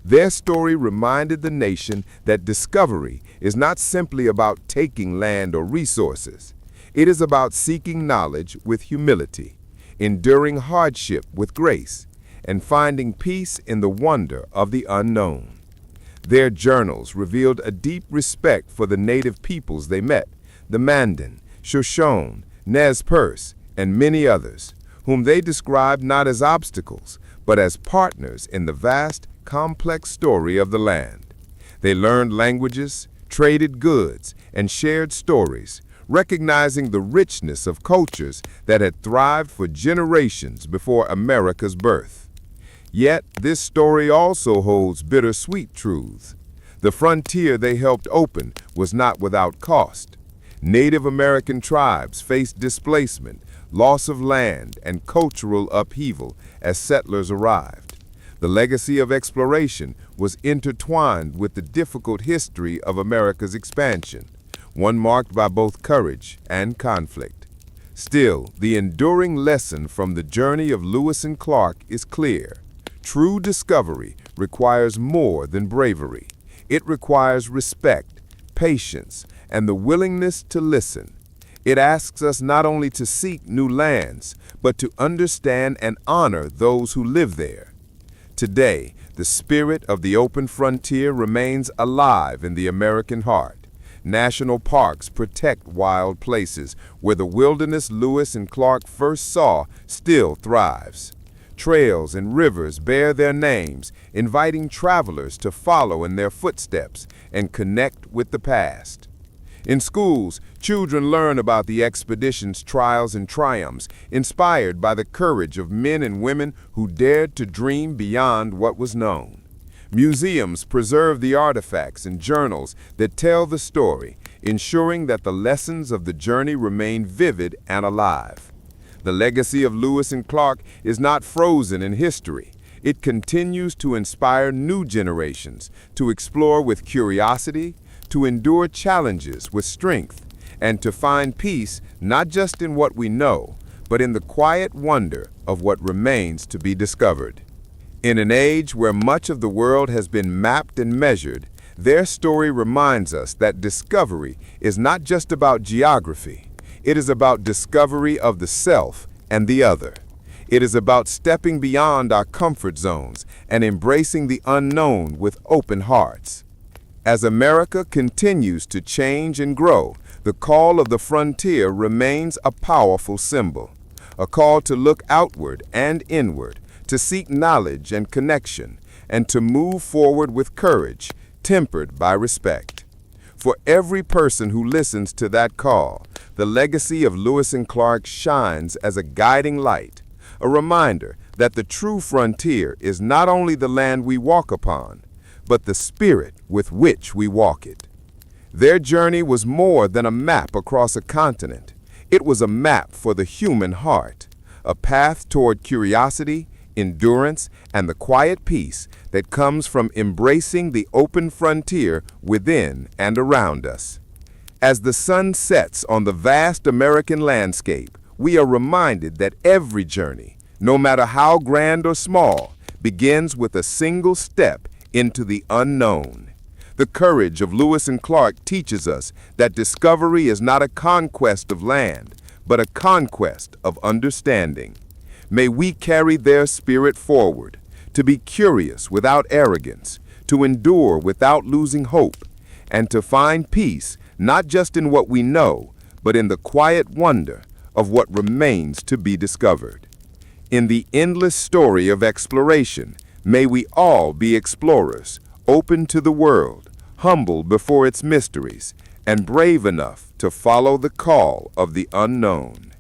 Their story reminded the nation that discovery is not simply about taking land or resources. It is about seeking knowledge with humility, enduring hardship with grace, and finding peace in the wonder of the unknown. Their journals revealed a deep respect for the native peoples they met, the Mandan, Shoshone, Nez Perce, and many others, whom they described not as obstacles, but as partners in the vast, complex story of the land. They learned languages, traded goods, and shared stories, recognizing the richness of cultures that had thrived for generations before America's birth. Yet, this story also holds bittersweet truths. The frontier they helped open was not without cost. Native American tribes faced displacement, loss of land, and cultural upheaval as settlers arrived. The legacy of exploration was intertwined with the difficult history of America's expansion, one marked by both courage and conflict. Still, the enduring lesson from the journey of Lewis and Clark is clear. True discovery requires more than bravery. It requires respect, patience, and the willingness to listen. It asks us not only to seek new lands, but to understand and honor those who live there. Today, the spirit of the open frontier remains alive in the American heart. National parks protect wild places where the wilderness Lewis and Clark first saw still thrives. Trails and rivers bear their names, inviting travelers to follow in their footsteps and connect with the past. In schools, children learn about the expedition's trials and triumphs, inspired by the courage of men and women who dared to dream beyond what was known. Museums preserve the artifacts and journals that tell the story, ensuring that the lessons of the journey remain vivid and alive. The legacy of Lewis and Clark is not frozen in history. It continues to inspire new generations to explore with curiosity, to endure challenges with strength, and to find peace not just in what we know, but in the quiet wonder of what remains to be discovered. In an age where much of the world has been mapped and measured, their story reminds us that discovery is not just about geography. It is about discovery of the self and the other. It is about stepping beyond our comfort zones and embracing the unknown with open hearts. As America continues to change and grow, the call of the frontier remains a powerful symbol, a call to look outward and inward, to seek knowledge and connection, and to move forward with courage, tempered by respect. For every person who listens to that call, the legacy of Lewis and Clark shines as a guiding light, a reminder that the true frontier is not only the land we walk upon, but the spirit with which we walk it. Their journey was more than a map across a continent. It was a map for the human heart, a path toward curiosity, endurance, and the quiet peace that comes from embracing the open frontier within and around us. As the sun sets on the vast American landscape, we are reminded that every journey, no matter how grand or small, begins with a single step into the unknown. The courage of Lewis and Clark teaches us that discovery is not a conquest of land, but a conquest of understanding. May we carry their spirit forward, to be curious without arrogance, to endure without losing hope, and to find peace not just in what we know, but in the quiet wonder of what remains to be discovered. In the endless story of exploration, may we all be explorers, open to the world, humble before its mysteries, and brave enough to follow the call of the unknown.